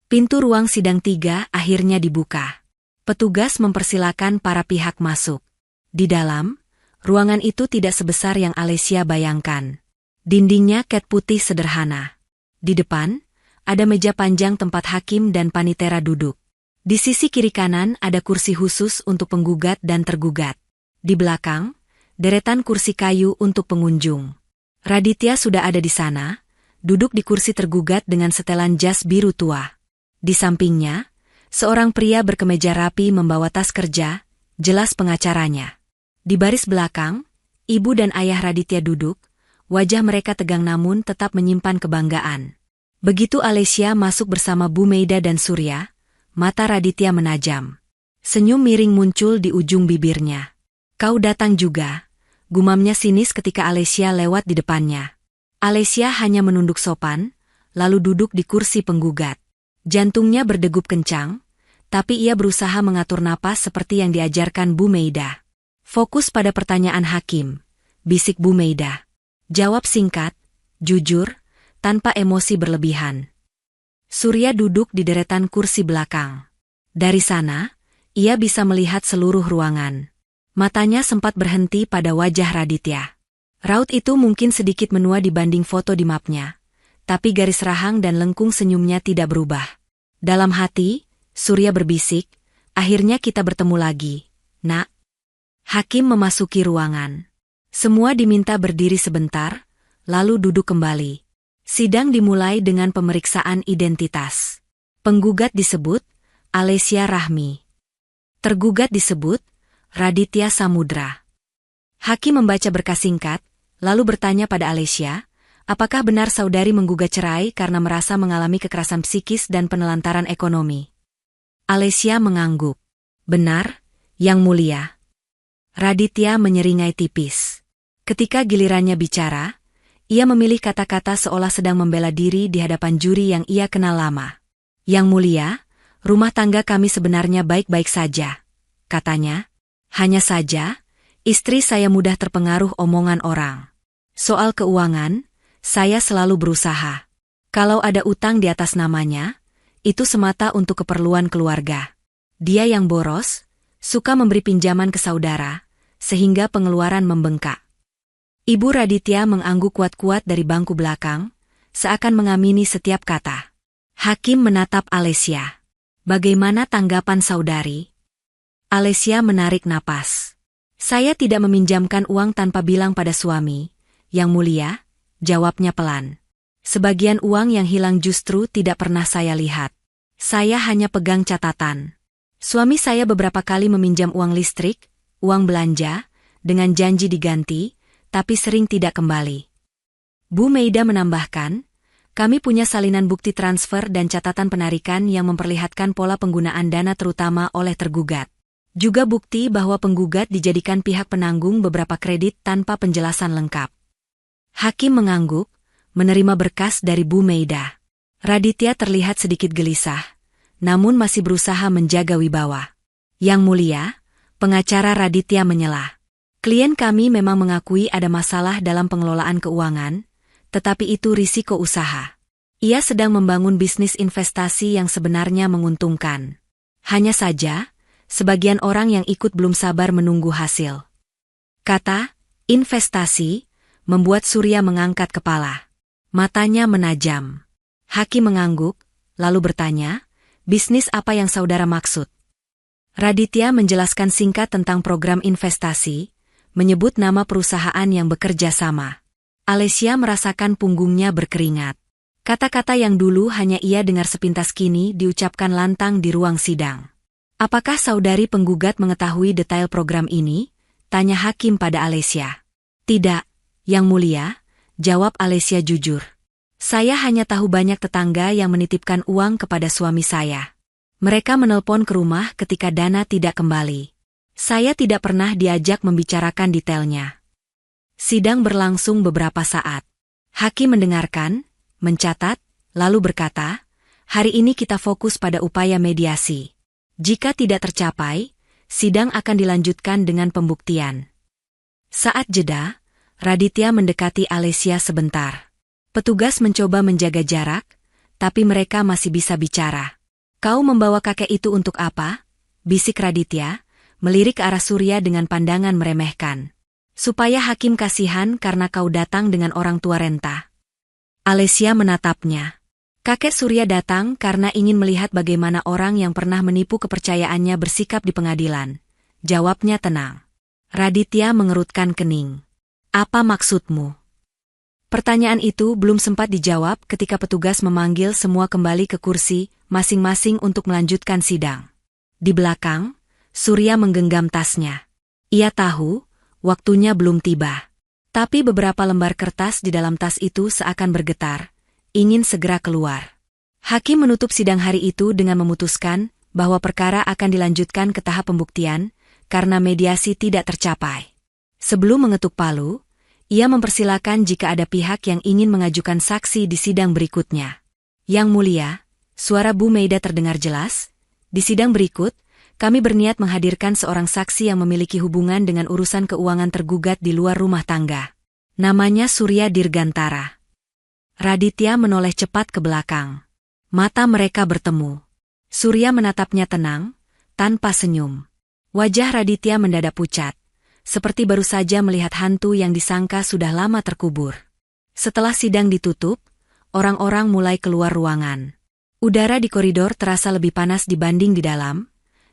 Pintu ruang sidang 3 akhirnya dibuka. Petugas mempersilakan para pihak masuk. Di dalam, ruangan itu tidak sebesar yang Alesia bayangkan. Dindingnya cat putih sederhana. Di depan, ada meja panjang tempat hakim dan panitera duduk. Di sisi kiri kanan ada kursi khusus untuk penggugat dan tergugat. Di belakang, deretan kursi kayu untuk pengunjung. Raditya sudah ada di sana, duduk di kursi tergugat dengan setelan jas biru tua. Di sampingnya, seorang pria berkemeja rapi membawa tas kerja, jelas pengacaranya. Di baris belakang, ibu dan ayah Raditya duduk, wajah mereka tegang namun tetap menyimpan kebanggaan. Begitu Alesia masuk bersama Bu Meida dan Surya, mata Raditya menajam. Senyum miring muncul di ujung bibirnya. Kau datang juga, gumamnya sinis ketika Alesia lewat di depannya. Alesia hanya menunduk sopan, lalu duduk di kursi penggugat. Jantungnya berdegup kencang, tapi ia berusaha mengatur napas seperti yang diajarkan Bu Meida. Fokus pada pertanyaan hakim, bisik Bu Meida. Jawab singkat, jujur, tanpa emosi berlebihan. Surya duduk di deretan kursi belakang. Dari sana, ia bisa melihat seluruh ruangan. Matanya sempat berhenti pada wajah Raditya. Raut itu mungkin sedikit menua dibanding foto di mapnya, tapi garis rahang dan lengkung senyumnya tidak berubah. Dalam hati, Surya berbisik, akhirnya kita bertemu lagi, Nak. Hakim memasuki ruangan. Semua diminta berdiri sebentar, lalu duduk kembali. Sidang dimulai dengan pemeriksaan identitas. Penggugat disebut Alesia Rahmi. Tergugat disebut Raditya Samudra. Hakim membaca berkas singkat, lalu bertanya pada Alesia, apakah benar saudari menggugat cerai karena merasa mengalami kekerasan psikis dan penelantaran ekonomi? Alesia mengangguk. Benar, Yang Mulia. Raditya menyeringai tipis. Ketika gilirannya bicara, ia memilih kata-kata seolah sedang membela diri di hadapan juri yang ia kenal lama. Yang Mulia, rumah tangga kami sebenarnya baik-baik saja, katanya. Hanya saja, istri saya mudah terpengaruh omongan orang. Soal keuangan, saya selalu berusaha. Kalau ada utang di atas namanya, itu semata untuk keperluan keluarga. Dia yang boros, suka memberi pinjaman ke saudara, sehingga pengeluaran membengkak. Ibu Raditya mengangguk kuat-kuat dari bangku belakang, seakan mengamini setiap kata. Hakim menatap Alessia. Bagaimana tanggapan saudari? Alessia menarik napas. Saya tidak meminjamkan uang tanpa bilang pada suami, Yang Mulia, jawabnya pelan. Sebagian uang yang hilang justru tidak pernah saya lihat. Saya hanya pegang catatan. Suami saya beberapa kali meminjam uang listrik, uang belanja, dengan janji diganti, tapi sering tidak kembali. Bu Meida menambahkan, kami punya salinan bukti transfer dan catatan penarikan yang memperlihatkan pola penggunaan dana terutama oleh tergugat. Juga bukti bahwa penggugat dijadikan pihak penanggung beberapa kredit tanpa penjelasan lengkap. Hakim mengangguk, menerima berkas dari Bu Meida. Raditya terlihat sedikit gelisah, namun masih berusaha menjaga wibawa. Yang Mulia, pengacara Raditya menyela. Klien kami memang mengakui ada masalah dalam pengelolaan keuangan, tetapi itu risiko usaha. Ia sedang membangun bisnis investasi yang sebenarnya menguntungkan. Hanya saja, sebagian orang yang ikut belum sabar menunggu hasil. Kata, investasi, membuat Surya mengangkat kepala. Matanya menajam. Hakim mengangguk, lalu bertanya, bisnis apa yang saudara maksud? Raditya menjelaskan singkat tentang program investasi, menyebut nama perusahaan yang bekerja sama. Alessia merasakan punggungnya berkeringat. Kata-kata yang dulu hanya ia dengar sepintas kini diucapkan lantang di ruang sidang. Apakah saudari penggugat mengetahui detail program ini? Tanya Hakim pada Alessia. Tidak, Yang Mulia, jawab Alessia jujur. Saya hanya tahu banyak tetangga yang menitipkan uang kepada suami saya. Mereka menelpon ke rumah ketika dana tidak kembali. Saya tidak pernah diajak membicarakan detailnya. Sidang berlangsung beberapa saat. Hakim mendengarkan, mencatat, lalu berkata, hari ini kita fokus pada upaya mediasi. Jika tidak tercapai, sidang akan dilanjutkan dengan pembuktian. Saat jeda, Raditya mendekati Alessia sebentar. Petugas mencoba menjaga jarak, tapi mereka masih bisa bicara. Kau membawa kakek itu untuk apa? Bisik Raditya, melirik ke arah Surya dengan pandangan meremehkan. Supaya Hakim kasihan karena kau datang dengan orang tua renta. Alessia menatapnya. Kakek Surya datang karena ingin melihat bagaimana orang yang pernah menipu kepercayaannya bersikap di pengadilan. Jawabnya tenang. Raditya mengerutkan kening. Apa maksudmu? Pertanyaan itu belum sempat dijawab ketika petugas memanggil semua kembali ke kursi masing-masing untuk melanjutkan sidang. Di belakang, Surya menggenggam tasnya. Ia tahu, waktunya belum tiba. Tapi beberapa lembar kertas di dalam tas itu seakan bergetar, ingin segera keluar. Hakim menutup sidang hari itu dengan memutuskan bahwa perkara akan dilanjutkan ke tahap pembuktian karena mediasi tidak tercapai. Sebelum mengetuk palu, ia mempersilakan jika ada pihak yang ingin mengajukan saksi di sidang berikutnya. Yang Mulia, suara Bu Meida terdengar jelas. Di sidang berikut, kami berniat menghadirkan seorang saksi yang memiliki hubungan dengan urusan keuangan tergugat di luar rumah tangga. Namanya Surya Dirgantara. Raditya menoleh cepat ke belakang. Mata mereka bertemu. Surya menatapnya tenang, tanpa senyum. Wajah Raditya mendadak pucat, seperti baru saja melihat hantu yang disangka sudah lama terkubur. Setelah sidang ditutup, orang-orang mulai keluar ruangan. Udara di koridor terasa lebih panas dibanding di dalam,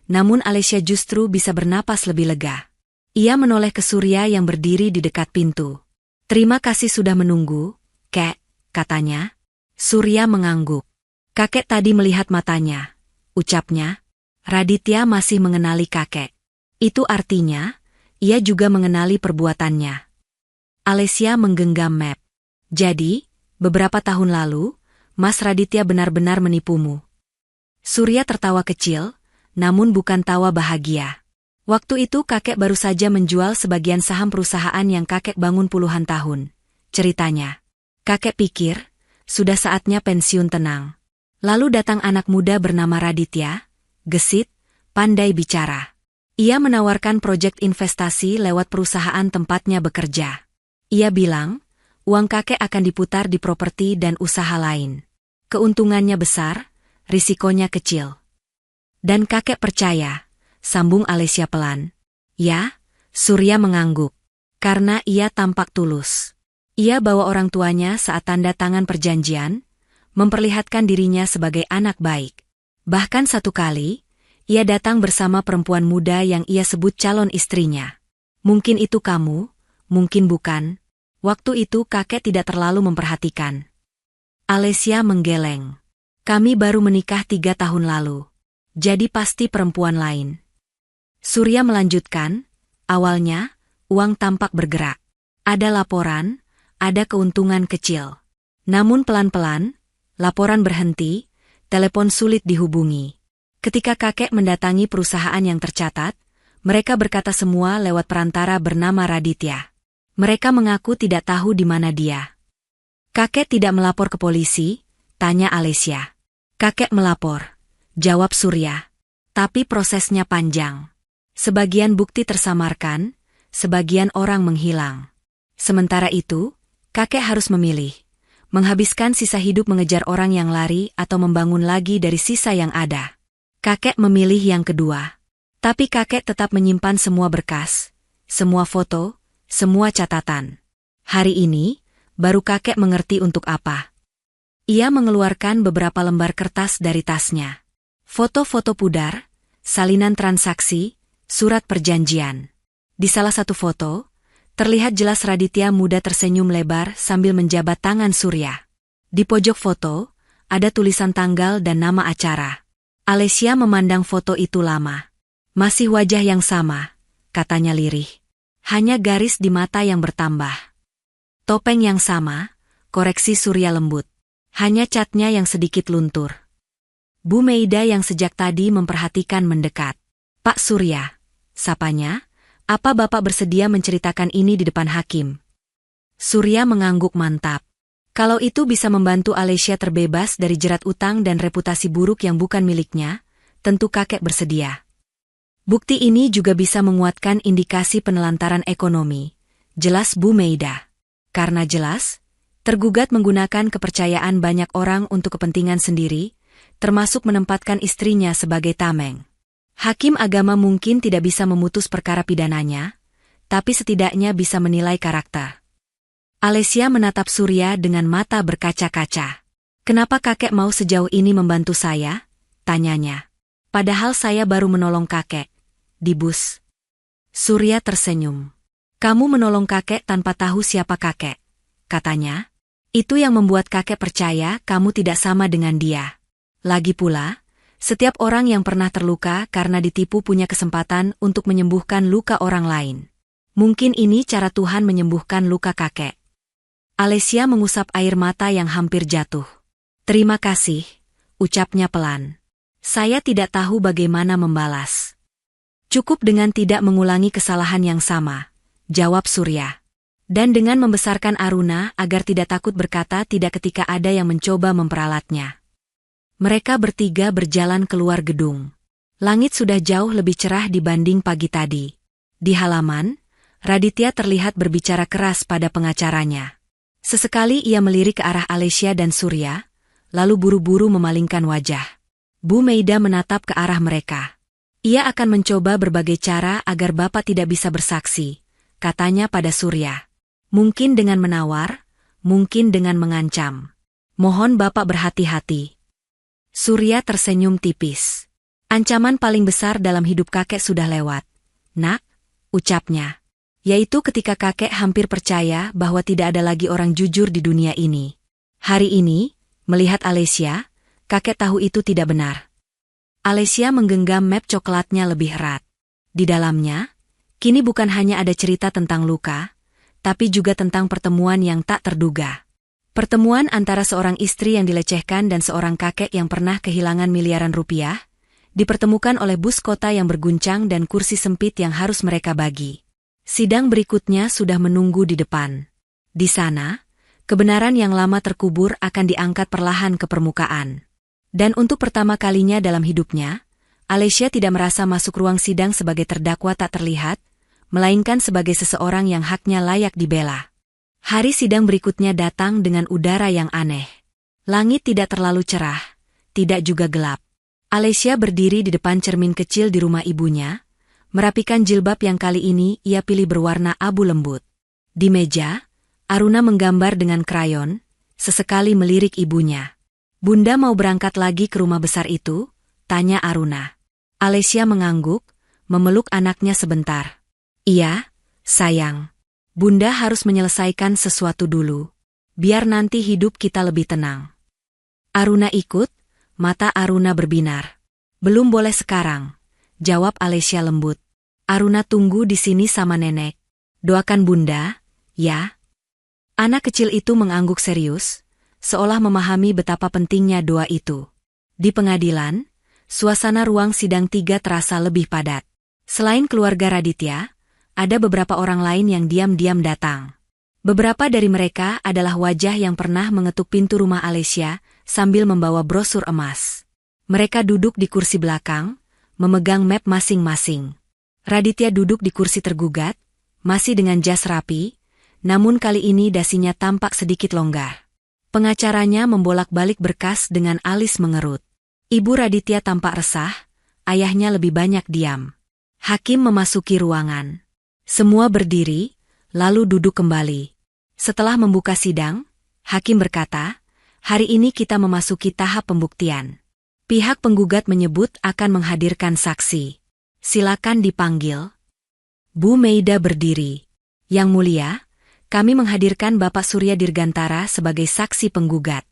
namun Alessia justru bisa bernapas lebih lega. Ia menoleh ke Surya yang berdiri di dekat pintu. Terima kasih sudah menunggu, Kek, katanya. Surya mengangguk. Kakek tadi melihat matanya, ucapnya. Raditya masih mengenali kakek. Itu artinya, ia juga mengenali perbuatannya. Alessia menggenggam map. Jadi, beberapa tahun lalu, Mas Raditya benar-benar menipumu. Surya tertawa kecil, namun bukan tawa bahagia. Waktu itu kakek baru saja menjual sebagian saham perusahaan yang kakek bangun puluhan tahun. Ceritanya. Kakek pikir, sudah saatnya pensiun tenang. Lalu datang anak muda bernama Raditya, gesit, pandai bicara. Ia menawarkan proyek investasi lewat perusahaan tempatnya bekerja. Ia bilang, uang kakek akan diputar di properti dan usaha lain. Keuntungannya besar, risikonya kecil. Dan kakek percaya, sambung Alessia pelan. Ya, Surya mengangguk. Karena ia tampak tulus. Ia bawa orang tuanya saat tanda tangan perjanjian, memperlihatkan dirinya sebagai anak baik. Bahkan satu kali, ia datang bersama perempuan muda yang ia sebut calon istrinya. Mungkin itu kamu, mungkin bukan. Waktu itu kakek tidak terlalu memperhatikan. Alessia menggeleng. Kami baru menikah 3 tahun lalu. Jadi pasti perempuan lain. Surya melanjutkan, awalnya, uang tampak bergerak. Ada laporan, ada keuntungan kecil. Namun pelan-pelan, laporan berhenti, telepon sulit dihubungi. Ketika kakek mendatangi perusahaan yang tercatat, mereka berkata semua lewat perantara bernama Raditya. Mereka mengaku tidak tahu di mana dia. Kakek tidak melapor ke polisi, tanya Alessia. Kakek melapor, jawab Surya. Tapi prosesnya panjang. Sebagian bukti tersamarkan, sebagian orang menghilang. Sementara itu, kakek harus memilih, menghabiskan sisa hidup mengejar orang yang lari atau membangun lagi dari sisa yang ada. Kakek memilih yang kedua. Tapi kakek tetap menyimpan semua berkas, semua foto, semua catatan. Hari ini, baru kakek mengerti untuk apa. Ia mengeluarkan beberapa lembar kertas dari tasnya. Foto-foto pudar, salinan transaksi, surat perjanjian. Di salah satu foto, terlihat jelas Raditya muda tersenyum lebar sambil menjabat tangan Surya. Di pojok foto, ada tulisan tanggal dan nama acara. Alessia memandang foto itu lama. Masih wajah yang sama, katanya lirih. Hanya garis di mata yang bertambah. Topeng yang sama, koreksi Surya lembut. Hanya catnya yang sedikit luntur. Bu Meida yang sejak tadi memperhatikan mendekat. Pak Surya, sapanya, apa Bapak bersedia menceritakan ini di depan hakim? Surya mengangguk mantap. Kalau itu bisa membantu Alessia terbebas dari jerat utang dan reputasi buruk yang bukan miliknya, tentu kakek bersedia. Bukti ini juga bisa menguatkan indikasi penelantaran ekonomi. Jelas Bu Meida. Karena jelas, tergugat menggunakan kepercayaan banyak orang untuk kepentingan sendiri, termasuk menempatkan istrinya sebagai tameng. Hakim agama mungkin tidak bisa memutus perkara pidananya, tapi setidaknya bisa menilai karakter. Alessia menatap Surya dengan mata berkaca-kaca. Kenapa kakek mau sejauh ini membantu saya? Tanyanya. Padahal saya baru menolong kakek. Di bus. Surya tersenyum. Kamu menolong kakek tanpa tahu siapa kakek, katanya. Itu yang membuat kakek percaya kamu tidak sama dengan dia. Lagi pula, setiap orang yang pernah terluka karena ditipu punya kesempatan untuk menyembuhkan luka orang lain. Mungkin ini cara Tuhan menyembuhkan luka kakek. Alessia mengusap air mata yang hampir jatuh. Terima kasih, ucapnya pelan. Saya tidak tahu bagaimana membalas. Cukup dengan tidak mengulangi kesalahan yang sama, jawab Surya. Dan dengan membesarkan Aruna agar tidak takut berkata tidak ketika ada yang mencoba memperalatnya. Mereka bertiga berjalan keluar gedung. Langit sudah jauh lebih cerah dibanding pagi tadi. Di halaman, Raditya terlihat berbicara keras pada pengacaranya. Sesekali ia melirik ke arah Alessia dan Surya, lalu buru-buru memalingkan wajah. Bu Meida menatap ke arah mereka. Ia akan mencoba berbagai cara agar Bapak tidak bisa bersaksi, katanya pada Surya. Mungkin dengan menawar, mungkin dengan mengancam. Mohon Bapak berhati-hati. Surya tersenyum tipis. Ancaman paling besar dalam hidup kakek sudah lewat. Nak, ucapnya. Yaitu ketika kakek hampir percaya bahwa tidak ada lagi orang jujur di dunia ini. Hari ini, melihat Alessia, kakek tahu itu tidak benar. Alessia menggenggam map coklatnya lebih erat. Di dalamnya, kini bukan hanya ada cerita tentang luka, tapi juga tentang pertemuan yang tak terduga. Pertemuan antara seorang istri yang dilecehkan dan seorang kakek yang pernah kehilangan miliaran rupiah, dipertemukan oleh bus kota yang berguncang dan kursi sempit yang harus mereka bagi. Sidang berikutnya sudah menunggu di depan. Di sana, kebenaran yang lama terkubur akan diangkat perlahan ke permukaan. Dan untuk pertama kalinya dalam hidupnya, Alessia tidak merasa masuk ruang sidang sebagai terdakwa tak terlihat, melainkan sebagai seseorang yang haknya layak dibela. Hari sidang berikutnya datang dengan udara yang aneh. Langit tidak terlalu cerah, tidak juga gelap. Alessia berdiri di depan cermin kecil di rumah ibunya, merapikan jilbab yang kali ini ia pilih berwarna abu lembut. Di meja, Aruna menggambar dengan krayon, sesekali melirik ibunya. "Bunda mau berangkat lagi ke rumah besar itu?" tanya Aruna. Alessia mengangguk, memeluk anaknya sebentar. "Iya, sayang. Bunda harus menyelesaikan sesuatu dulu. Biar nanti hidup kita lebih tenang." Aruna ikut, mata Aruna berbinar. "Belum boleh sekarang," jawab Alessia lembut. "Aruna tunggu di sini sama nenek. Doakan Bunda, ya." Anak kecil itu mengangguk serius, seolah memahami betapa pentingnya doa itu. Di pengadilan, suasana ruang sidang 3 terasa lebih padat. Selain keluarga Raditya, ada beberapa orang lain yang diam-diam datang. Beberapa dari mereka adalah wajah yang pernah mengetuk pintu rumah Alessia sambil membawa brosur emas. Mereka duduk di kursi belakang, memegang map masing-masing. Raditya duduk di kursi tergugat, masih dengan jas rapi, namun kali ini dasinya tampak sedikit longgar. Pengacaranya membolak-balik berkas dengan alis mengerut. Ibu Raditya tampak resah, ayahnya lebih banyak diam. Hakim memasuki ruangan. Semua berdiri, lalu duduk kembali. Setelah membuka sidang, Hakim berkata, "Hari ini kita memasuki tahap pembuktian. Pihak penggugat menyebut akan menghadirkan saksi. Silakan dipanggil." Bu Meida berdiri. "Yang mulia, kami menghadirkan Bapak Surya Dirgantara sebagai saksi penggugat."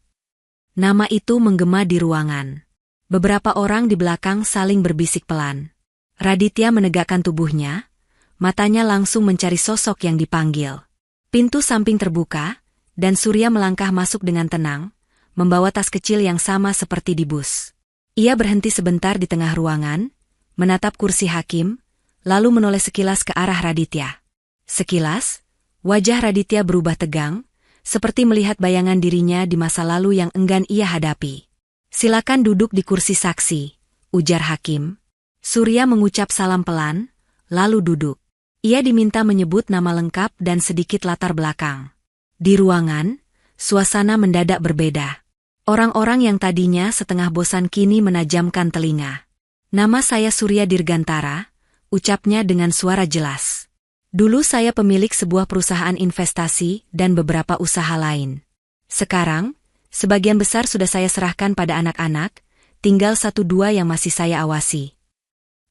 Nama itu menggema di ruangan. Beberapa orang di belakang saling berbisik pelan. Raditya menegakkan tubuhnya, matanya langsung mencari sosok yang dipanggil. Pintu samping terbuka, dan Surya melangkah masuk dengan tenang, membawa tas kecil yang sama seperti di bus. Ia berhenti sebentar di tengah ruangan, menatap kursi hakim, lalu menoleh sekilas ke arah Raditya. Sekilas, wajah Raditya berubah tegang, seperti melihat bayangan dirinya di masa lalu yang enggan ia hadapi. "Silakan duduk di kursi saksi," ujar hakim. Surya mengucap salam pelan, lalu duduk. Ia diminta menyebut nama lengkap dan sedikit latar belakang. Di ruangan, suasana mendadak berbeda. Orang-orang yang tadinya setengah bosan kini menajamkan telinga. "Nama saya Surya Dirgantara," ucapnya dengan suara jelas. "Dulu saya pemilik sebuah perusahaan investasi dan beberapa usaha lain. Sekarang, sebagian besar sudah saya serahkan pada anak-anak, tinggal 1-2 yang masih saya awasi."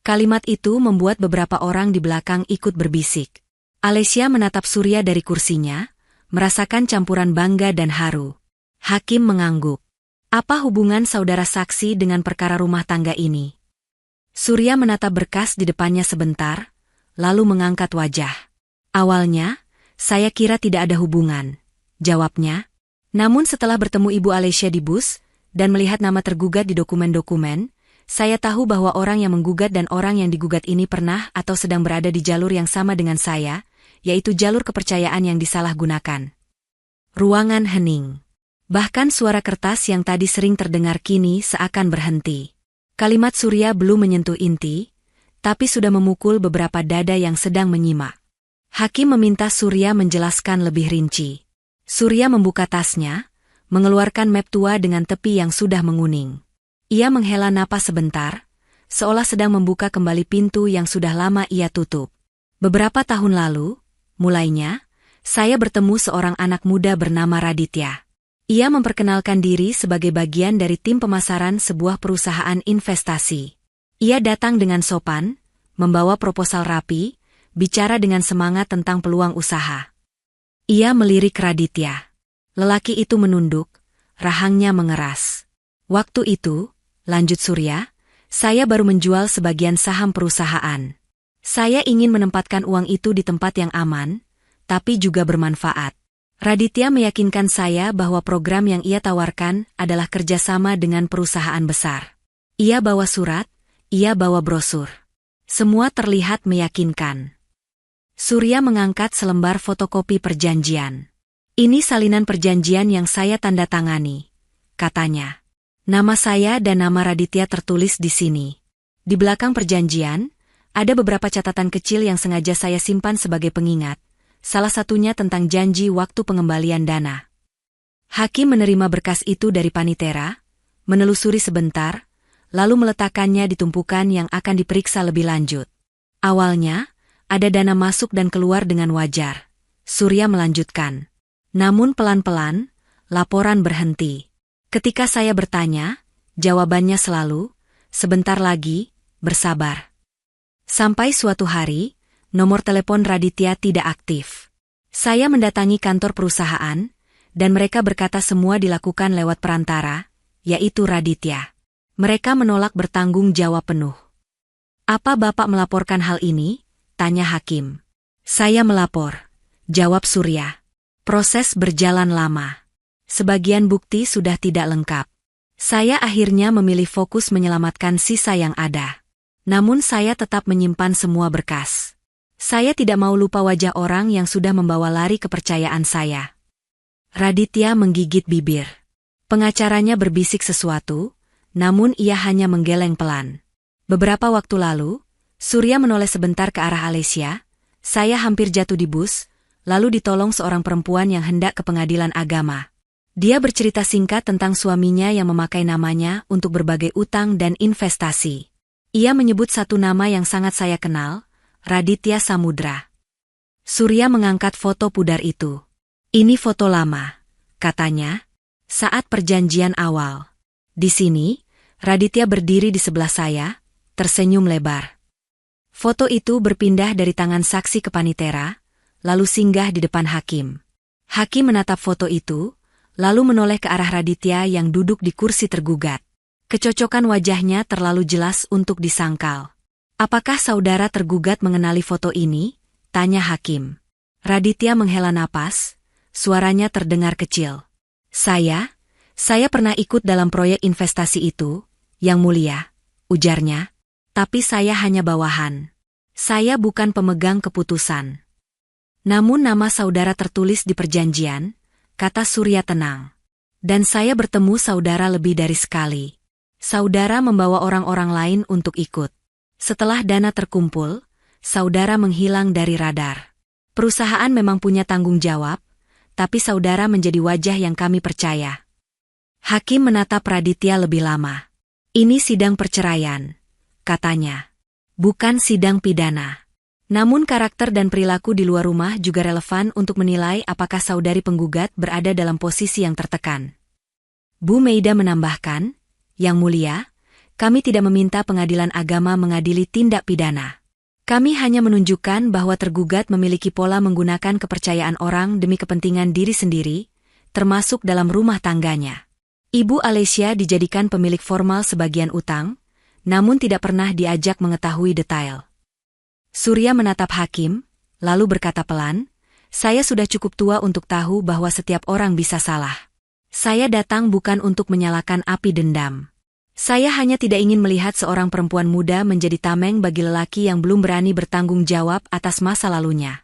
Kalimat itu membuat beberapa orang di belakang ikut berbisik. Alessia menatap Surya dari kursinya, merasakan campuran bangga dan haru. Hakim mengangguk. "Apa hubungan saudara saksi dengan perkara rumah tangga ini?" Surya menatap berkas di depannya sebentar, lalu mengangkat wajah. "Awalnya, saya kira tidak ada hubungan," jawabnya. "Namun setelah bertemu Ibu Alessia di bus, dan melihat nama tergugat di dokumen-dokumen, saya tahu bahwa orang yang menggugat dan orang yang digugat ini pernah atau sedang berada di jalur yang sama dengan saya, yaitu jalur kepercayaan yang disalahgunakan." Ruangan hening. Bahkan suara kertas yang tadi sering terdengar kini seakan berhenti. Kalimat Surya belum menyentuh inti, tapi sudah memukul beberapa dada yang sedang menyimak. Hakim meminta Surya menjelaskan lebih rinci. Surya membuka tasnya, mengeluarkan map tua dengan tepi yang sudah menguning. Ia menghela napas sebentar, seolah sedang membuka kembali pintu yang sudah lama ia tutup. "Beberapa tahun lalu, mulainya, saya bertemu seorang anak muda bernama Raditya. Ia memperkenalkan diri sebagai bagian dari tim pemasaran sebuah perusahaan investasi. Ia datang dengan sopan, membawa proposal rapi, bicara dengan semangat tentang peluang usaha." Ia melirik Raditya. Lelaki itu menunduk, rahangnya mengeras. "Waktu itu," lanjut Surya, "saya baru menjual sebagian saham perusahaan. Saya ingin menempatkan uang itu di tempat yang aman, tapi juga bermanfaat. Raditya meyakinkan saya bahwa program yang ia tawarkan adalah kerjasama dengan perusahaan besar. Ia bawa surat, ia bawa brosur. Semua terlihat meyakinkan." Surya mengangkat selembar fotokopi perjanjian. "Ini salinan perjanjian yang saya tanda tangani," katanya. "Nama saya dan nama Raditya tertulis di sini. Di belakang perjanjian, ada beberapa catatan kecil yang sengaja saya simpan sebagai pengingat, salah satunya tentang janji waktu pengembalian dana." Hakim menerima berkas itu dari panitera, menelusuri sebentar, lalu meletakkannya di tumpukan yang akan diperiksa lebih lanjut. Awalnya, ada dana masuk dan keluar dengan wajar. Surya melanjutkan. Namun pelan-pelan, laporan berhenti. Ketika saya bertanya, jawabannya selalu, sebentar lagi, bersabar. Sampai suatu hari, nomor telepon Raditya tidak aktif. Saya mendatangi kantor perusahaan, dan mereka berkata semua dilakukan lewat perantara, yaitu Raditya. Mereka menolak bertanggung jawab penuh. "Apa Bapak melaporkan hal ini?" tanya hakim. "Saya melapor," jawab Surya. "Proses berjalan lama. Sebagian bukti sudah tidak lengkap. Saya akhirnya memilih fokus menyelamatkan sisa yang ada. Namun saya tetap menyimpan semua berkas. Saya tidak mau lupa wajah orang yang sudah membawa lari kepercayaan saya." Raditya menggigit bibir. Pengacaranya berbisik sesuatu, namun ia hanya menggeleng pelan. Beberapa waktu lalu, Surya menoleh sebentar ke arah Alessia. "Saya hampir jatuh di bus, lalu ditolong seorang perempuan yang hendak ke pengadilan agama. Dia bercerita singkat tentang suaminya yang memakai namanya untuk berbagai utang dan investasi. Ia menyebut satu nama yang sangat saya kenal, Raditya Samudra." Surya mengangkat foto pudar itu. "Ini foto lama," katanya, "saat perjanjian awal. Di sini, Raditya berdiri di sebelah saya, tersenyum lebar. Foto itu berpindah dari tangan saksi ke Panitera, lalu singgah di depan hakim. Hakim menatap foto itu, lalu menoleh ke arah Raditya yang duduk di kursi tergugat. Kecocokan wajahnya terlalu jelas untuk disangkal. "Apakah saudara tergugat mengenali foto ini?" tanya hakim. Raditya menghela napas, suaranya terdengar kecil. Saya pernah ikut dalam proyek investasi itu, Yang Mulia," ujarnya. "Tapi saya hanya bawahan. Saya bukan pemegang keputusan." "Namun nama saudara tertulis di perjanjian," kata Surya tenang. "Dan saya bertemu saudara lebih dari sekali. Saudara membawa orang-orang lain untuk ikut. Setelah dana terkumpul, saudara menghilang dari radar. Perusahaan memang punya tanggung jawab, tapi saudara menjadi wajah yang kami percaya." Hakim menatap Raditya lebih lama. "Ini sidang perceraian," katanya. "Bukan sidang pidana. Namun karakter dan perilaku di luar rumah juga relevan untuk menilai apakah saudari penggugat berada dalam posisi yang tertekan." Bu Meida menambahkan, "Yang Mulia, kami tidak meminta pengadilan agama mengadili tindak pidana. Kami hanya menunjukkan bahwa tergugat memiliki pola menggunakan kepercayaan orang demi kepentingan diri sendiri, termasuk dalam rumah tangganya. Ibu Alessia dijadikan pemilik formal sebagian utang, namun tidak pernah diajak mengetahui detail." Surya menatap hakim, lalu berkata pelan, "Saya sudah cukup tua untuk tahu bahwa setiap orang bisa salah. Saya datang bukan untuk menyalakan api dendam. Saya hanya tidak ingin melihat seorang perempuan muda menjadi tameng bagi lelaki yang belum berani bertanggung jawab atas masa lalunya."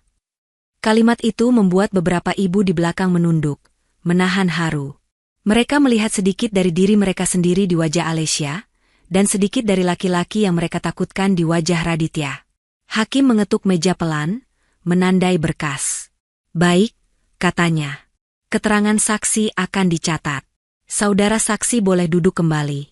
Kalimat itu membuat beberapa ibu di belakang menunduk, menahan haru. Mereka melihat sedikit dari diri mereka sendiri di wajah Alessia, dan sedikit dari laki-laki yang mereka takutkan di wajah Raditya. Hakim mengetuk meja pelan, menandai berkas. "Baik," katanya. "Keterangan saksi akan dicatat. Saudara saksi boleh duduk kembali."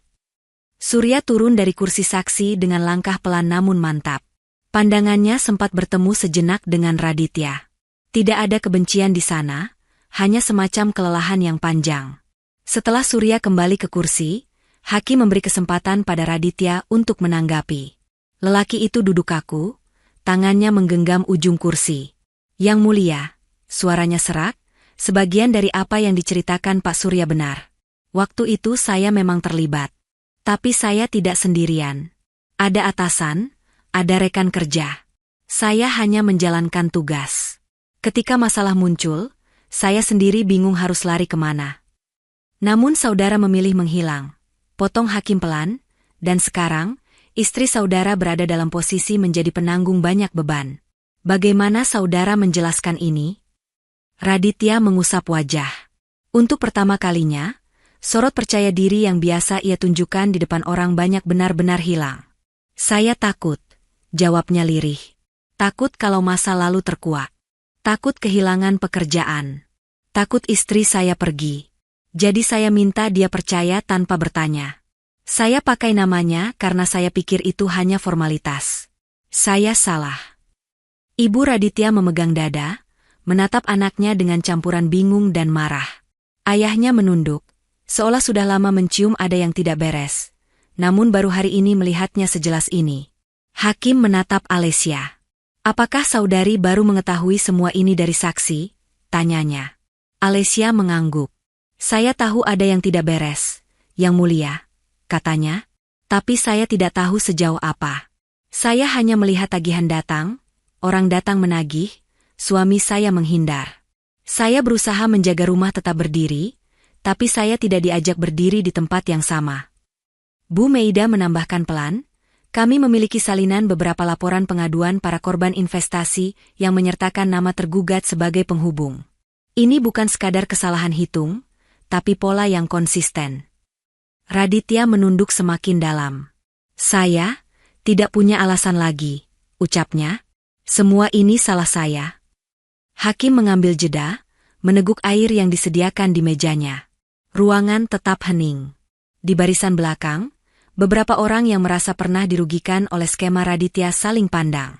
Surya turun dari kursi saksi dengan langkah pelan namun mantap. Pandangannya sempat bertemu sejenak dengan Raditya. Tidak ada kebencian di sana, hanya semacam kelelahan yang panjang. Setelah Surya kembali ke kursi, hakim memberi kesempatan pada Raditya untuk menanggapi. Lelaki itu duduk kaku, tangannya menggenggam ujung kursi. "Yang Mulia," suaranya serak, "sebagian dari apa yang diceritakan Pak Surya benar. Waktu itu saya memang terlibat. Tapi saya tidak sendirian. Ada atasan, ada rekan kerja. Saya hanya menjalankan tugas. Ketika masalah muncul, saya sendiri bingung harus lari kemana. Namun saudara memilih menghilang," potong hakim pelan, "dan sekarang, istri saudara berada dalam posisi menjadi penanggung banyak beban. Bagaimana saudara menjelaskan ini?" Raditya mengusap wajah. Untuk pertama kalinya, sorot percaya diri yang biasa ia tunjukkan di depan orang banyak benar-benar hilang. "Saya takut," jawabnya lirih. "Takut kalau masa lalu terkuak. Takut kehilangan pekerjaan. Takut istri saya pergi. Jadi saya minta dia percaya tanpa bertanya. Saya pakai namanya karena saya pikir itu hanya formalitas. Saya salah. Ibu Raditya memegang dada, menatap anaknya dengan campuran bingung dan marah. Ayahnya menunduk, seolah sudah lama mencium ada yang tidak beres. Namun baru hari ini melihatnya sejelas ini. Hakim menatap Alessia. Apakah saudari baru mengetahui semua ini dari saksi? Tanyanya. Alessia mengangguk. Saya tahu ada yang tidak beres, Yang Mulia, katanya. Tapi saya tidak tahu sejauh apa. Saya hanya melihat tagihan datang, orang datang menagih, suami saya menghindar. Saya berusaha menjaga rumah tetap berdiri, tapi saya tidak diajak berdiri di tempat yang sama. Bu Meida menambahkan pelan, kami memiliki salinan beberapa laporan pengaduan para korban investasi yang menyertakan nama tergugat sebagai penghubung. Ini bukan sekadar kesalahan hitung, tapi pola yang konsisten. Raditya menunduk semakin dalam. Saya tidak punya alasan lagi, ucapnya. Semua ini salah saya. Hakim mengambil jeda, meneguk air yang disediakan di mejanya. Ruangan tetap hening. Di barisan belakang, beberapa orang yang merasa pernah dirugikan oleh skema Raditya saling pandang.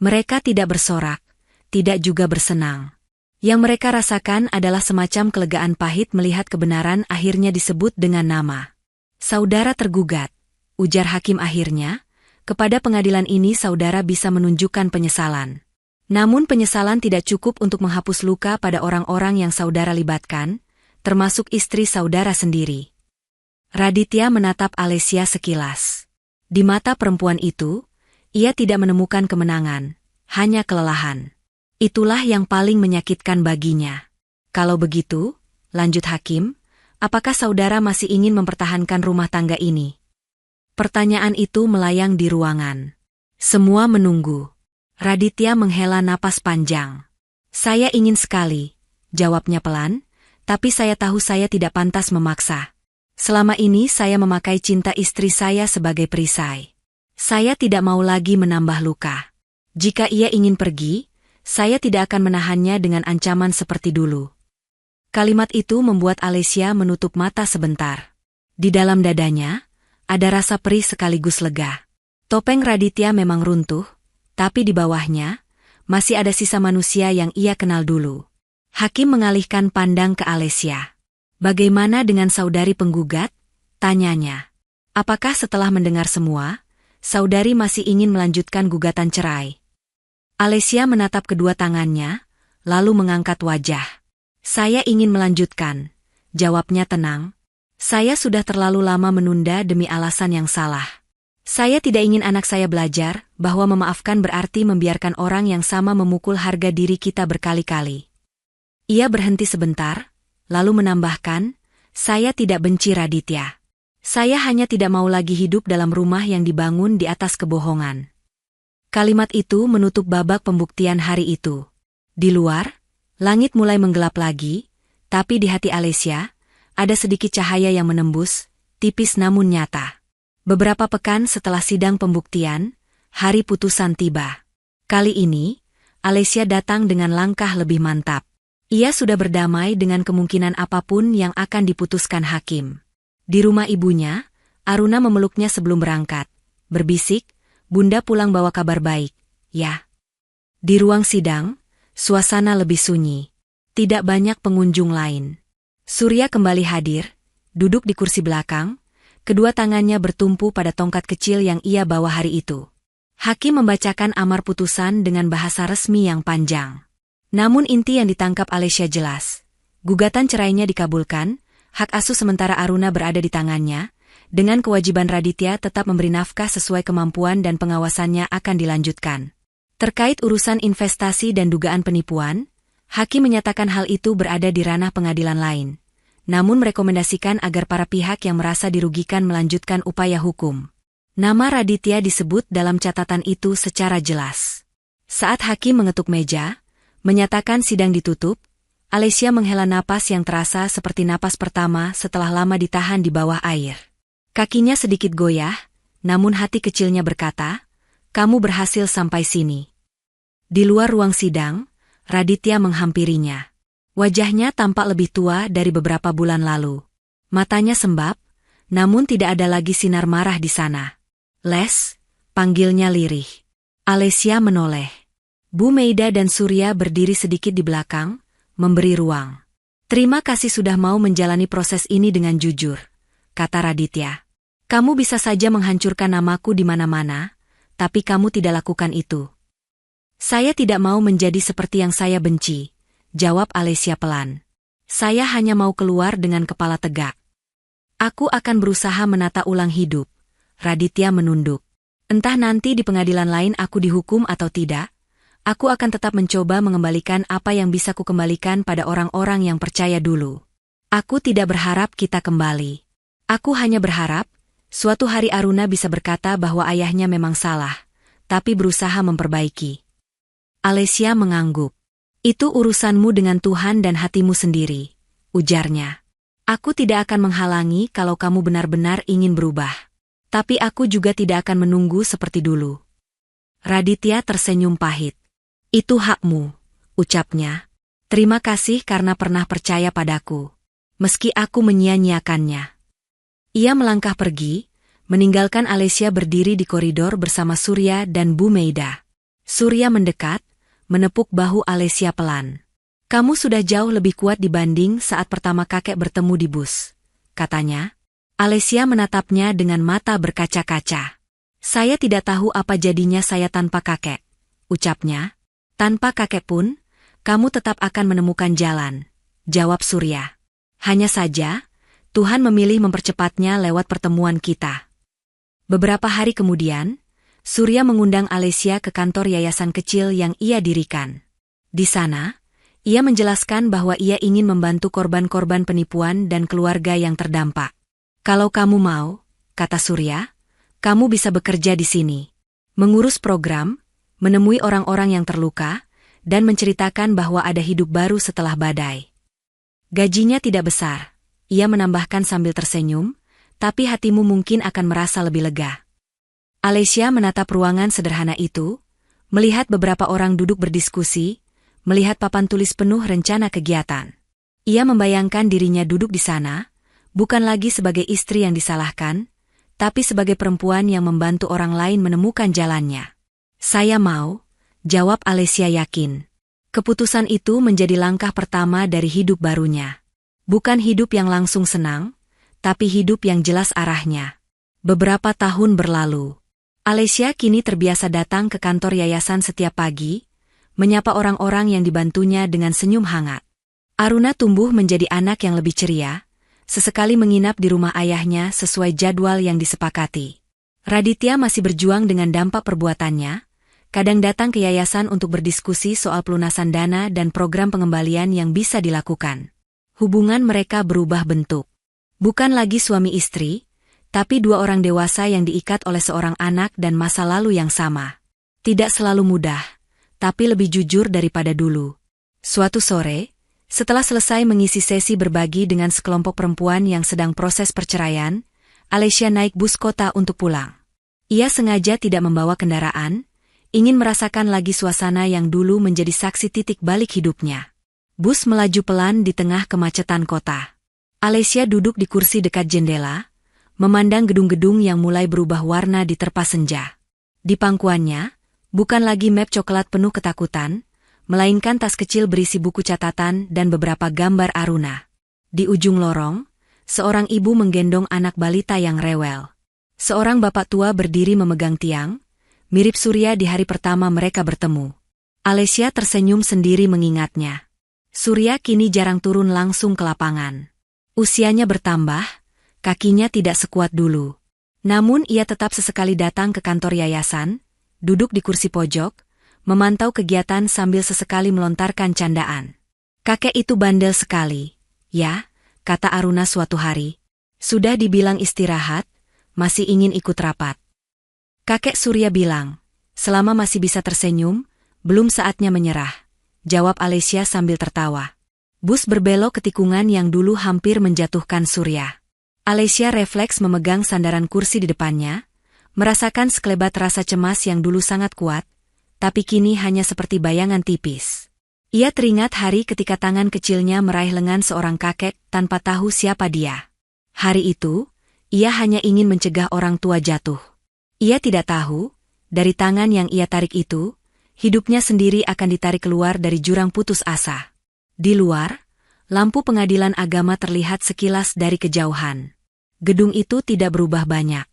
Mereka tidak bersorak, tidak juga bersenang. Yang mereka rasakan adalah semacam kelegaan pahit melihat kebenaran akhirnya disebut dengan nama. Saudara tergugat, ujar hakim akhirnya, kepada pengadilan ini saudara bisa menunjukkan penyesalan. Namun penyesalan tidak cukup untuk menghapus luka pada orang-orang yang saudara libatkan, termasuk istri saudara sendiri. Raditya menatap Alessia sekilas. Di mata perempuan itu, ia tidak menemukan kemenangan, hanya kelelahan. Itulah yang paling menyakitkan baginya. Kalau begitu, lanjut hakim, apakah saudara masih ingin mempertahankan rumah tangga ini? Pertanyaan itu melayang di ruangan. Semua menunggu. Raditya menghela napas panjang. Saya ingin sekali, jawabnya pelan, tapi saya tahu saya tidak pantas memaksa. Selama ini saya memakai cinta istri saya sebagai perisai. Saya tidak mau lagi menambah luka. Jika ia ingin pergi, saya tidak akan menahannya dengan ancaman seperti dulu. Kalimat itu membuat Alessia menutup mata sebentar. Di dalam dadanya, ada rasa perih sekaligus lega. Topeng Raditya memang runtuh, tapi di bawahnya, masih ada sisa manusia yang ia kenal dulu. Hakim mengalihkan pandang ke Alessia. Bagaimana dengan saudari penggugat? Tanyanya. Apakah setelah mendengar semua, saudari masih ingin melanjutkan gugatan cerai? Alessia menatap kedua tangannya, lalu mengangkat wajah. Saya ingin melanjutkan, jawabnya tenang. Saya sudah terlalu lama menunda demi alasan yang salah. Saya tidak ingin anak saya belajar bahwa memaafkan berarti membiarkan orang yang sama memukul harga diri kita berkali-kali. Ia berhenti sebentar, lalu menambahkan, saya tidak benci Raditya. Saya hanya tidak mau lagi hidup dalam rumah yang dibangun di atas kebohongan. Kalimat itu menutup babak pembuktian hari itu. Di luar, langit mulai menggelap lagi, tapi di hati Alessia, ada sedikit cahaya yang menembus, tipis namun nyata. Beberapa pekan setelah sidang pembuktian, hari putusan tiba. Kali ini, Alessia datang dengan langkah lebih mantap. Ia sudah berdamai dengan kemungkinan apapun yang akan diputuskan hakim. Di rumah ibunya, Aruna memeluknya sebelum berangkat, berbisik, Bunda pulang bawa kabar baik, ya. Di ruang sidang, suasana lebih sunyi. Tidak banyak pengunjung lain. Surya kembali hadir, duduk di kursi belakang, kedua tangannya bertumpu pada tongkat kecil yang ia bawa hari itu. Hakim membacakan amar putusan dengan bahasa resmi yang panjang. Namun inti yang ditangkap Alessia jelas. Gugatan cerainya dikabulkan, hak asuh sementara Aruna berada di tangannya, dengan kewajiban Raditya tetap memberi nafkah sesuai kemampuan dan pengawasannya akan dilanjutkan. Terkait urusan investasi dan dugaan penipuan, hakim menyatakan hal itu berada di ranah pengadilan lain, namun merekomendasikan agar para pihak yang merasa dirugikan melanjutkan upaya hukum. Nama Raditya disebut dalam catatan itu secara jelas. Saat hakim mengetuk meja, menyatakan sidang ditutup, Alessia menghela napas yang terasa seperti napas pertama setelah lama ditahan di bawah air. Kakinya sedikit goyah, namun hati kecilnya berkata, kamu berhasil sampai sini. Di luar ruang sidang, Raditya menghampirinya. Wajahnya tampak lebih tua dari beberapa bulan lalu. Matanya sembab, namun tidak ada lagi sinar marah di sana. Les, panggilnya lirih. Alesia menoleh. Bu Meida dan Surya berdiri sedikit di belakang, memberi ruang. Terima kasih sudah mau menjalani proses ini dengan jujur, kata Raditya. Kamu bisa saja menghancurkan namaku di mana-mana, tapi kamu tidak lakukan itu. Saya tidak mau menjadi seperti yang saya benci, jawab Alesia pelan. Saya hanya mau keluar dengan kepala tegak. Aku akan berusaha menata ulang hidup. Raditya menunduk. Entah nanti di pengadilan lain aku dihukum atau tidak, aku akan tetap mencoba mengembalikan apa yang bisa kukembalikan pada orang-orang yang percaya dulu. Aku tidak berharap kita kembali. Aku hanya berharap, suatu hari Aruna bisa berkata bahwa ayahnya memang salah, tapi berusaha memperbaiki. Alesia mengangguk. Itu urusanmu dengan Tuhan dan hatimu sendiri, ujarnya. Aku tidak akan menghalangi kalau kamu benar-benar ingin berubah. Tapi aku juga tidak akan menunggu seperti dulu. Raditya tersenyum pahit. Itu hakmu, ucapnya. Terima kasih karena pernah percaya padaku. Meski aku menyia-nyiakannya. Ia melangkah pergi, meninggalkan Alesia berdiri di koridor bersama Surya dan Bu Meida. Surya mendekat, menepuk bahu Alesia pelan. Kamu sudah jauh lebih kuat dibanding saat pertama kakek bertemu di bus, katanya. Alesia menatapnya dengan mata berkaca-kaca. Saya tidak tahu apa jadinya saya tanpa kakek, ucapnya. Tanpa kakek pun, kamu tetap akan menemukan jalan, jawab Surya. Hanya saja, Tuhan memilih mempercepatnya lewat pertemuan kita. Beberapa hari kemudian, Surya mengundang Alesia ke kantor yayasan kecil yang ia dirikan. Di sana, ia menjelaskan bahwa ia ingin membantu korban-korban penipuan dan keluarga yang terdampak. Kalau kamu mau, kata Surya, kamu bisa bekerja di sini. Mengurus program, menemui orang-orang yang terluka, dan menceritakan bahwa ada hidup baru setelah badai. Gajinya tidak besar, ia menambahkan sambil tersenyum, tapi hatimu mungkin akan merasa lebih lega. Alesia menatap ruangan sederhana itu, melihat beberapa orang duduk berdiskusi, melihat papan tulis penuh rencana kegiatan. Ia membayangkan dirinya duduk di sana, bukan lagi sebagai istri yang disalahkan, tapi sebagai perempuan yang membantu orang lain menemukan jalannya. Saya mau, jawab Alesia yakin. Keputusan itu menjadi langkah pertama dari hidup barunya. Bukan hidup yang langsung senang, tapi hidup yang jelas arahnya. Beberapa tahun berlalu. Alesia kini terbiasa datang ke kantor yayasan setiap pagi, menyapa orang-orang yang dibantunya dengan senyum hangat. Aruna tumbuh menjadi anak yang lebih ceria, sesekali menginap di rumah ayahnya sesuai jadwal yang disepakati. Raditya masih berjuang dengan dampak perbuatannya, kadang datang ke yayasan untuk berdiskusi soal pelunasan dana dan program pengembalian yang bisa dilakukan. Hubungan mereka berubah bentuk. Bukan lagi suami istri, tapi dua orang dewasa yang diikat oleh seorang anak dan masa lalu yang sama. Tidak selalu mudah, tapi lebih jujur daripada dulu. Suatu sore, setelah selesai mengisi sesi berbagi dengan sekelompok perempuan yang sedang proses perceraian, Alesia naik bus kota untuk pulang. Ia sengaja tidak membawa kendaraan, ingin merasakan lagi suasana yang dulu menjadi saksi titik balik hidupnya. Bus melaju pelan di tengah kemacetan kota. Alesia duduk di kursi dekat jendela, memandang gedung-gedung yang mulai berubah warna di terpa senja. Di pangkuannya, bukan lagi map coklat penuh ketakutan, melainkan tas kecil berisi buku catatan dan beberapa gambar Aruna. Di ujung lorong, seorang ibu menggendong anak balita yang rewel. Seorang bapak tua berdiri memegang tiang, mirip Surya di hari pertama mereka bertemu. Alesia tersenyum sendiri mengingatnya. Surya kini jarang turun langsung ke lapangan. Usianya bertambah, kakinya tidak sekuat dulu. Namun ia tetap sesekali datang ke kantor yayasan, duduk di kursi pojok, memantau kegiatan sambil sesekali melontarkan candaan. Kakek itu bandel sekali, ya, kata Aruna suatu hari. Sudah dibilang istirahat, masih ingin ikut rapat. Kakek Surya bilang, selama masih bisa tersenyum, belum saatnya menyerah, jawab Alesia sambil tertawa. Bus berbelok ke tikungan yang dulu hampir menjatuhkan Surya. Alesia refleks memegang sandaran kursi di depannya, merasakan sekelebat rasa cemas yang dulu sangat kuat, tapi kini hanya seperti bayangan tipis. Ia teringat hari ketika tangan kecilnya meraih lengan seorang kakek tanpa tahu siapa dia. Hari itu, ia hanya ingin mencegah orang tua jatuh. Ia tidak tahu, dari tangan yang ia tarik itu, hidupnya sendiri akan ditarik keluar dari jurang putus asa. Di luar, lampu pengadilan agama terlihat sekilas dari kejauhan. Gedung itu tidak berubah banyak.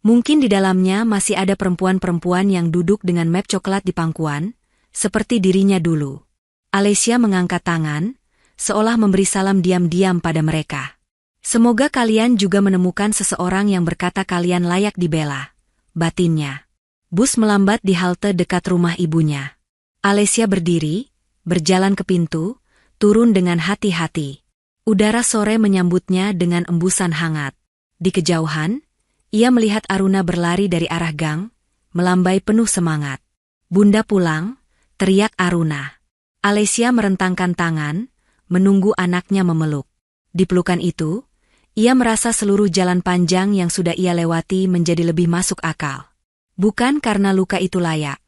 Mungkin di dalamnya masih ada perempuan-perempuan yang duduk dengan map coklat di pangkuan, seperti dirinya dulu. Alessia mengangkat tangan, seolah memberi salam diam-diam pada mereka. Semoga kalian juga menemukan seseorang yang berkata kalian layak dibela, batinnya. Bus melambat di halte dekat rumah ibunya. Alessia berdiri, berjalan ke pintu, turun dengan hati-hati. Udara sore menyambutnya dengan embusan hangat. Di kejauhan, ia melihat Aruna berlari dari arah gang, melambai penuh semangat. Bunda pulang, teriak Aruna. Alessia merentangkan tangan, menunggu anaknya memeluk. Di pelukan itu, ia merasa seluruh jalan panjang yang sudah ia lewati menjadi lebih masuk akal. Bukan karena luka itu layak,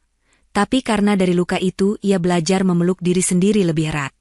tapi karena dari luka itu ia belajar memeluk diri sendiri lebih erat.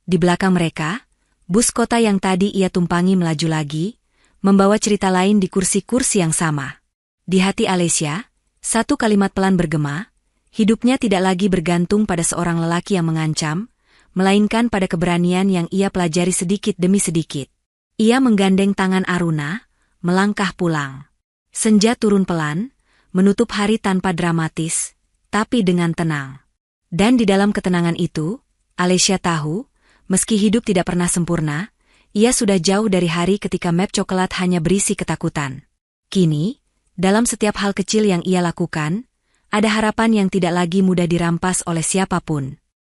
Di belakang mereka, bus kota yang tadi ia tumpangi melaju lagi, membawa cerita lain di kursi-kursi yang sama. Di hati Alessia, satu kalimat pelan bergema, hidupnya tidak lagi bergantung pada seorang lelaki yang mengancam, melainkan pada keberanian yang ia pelajari sedikit demi sedikit. Ia menggandeng tangan Aruna, melangkah pulang. Senja turun pelan, menutup hari tanpa dramatis, tapi dengan tenang. Dan di dalam ketenangan itu, Alessia tahu, meski hidup tidak pernah sempurna, ia sudah jauh dari hari ketika map coklat hanya berisi ketakutan. Kini, dalam setiap hal kecil yang ia lakukan, ada harapan yang tidak lagi mudah dirampas oleh siapapun.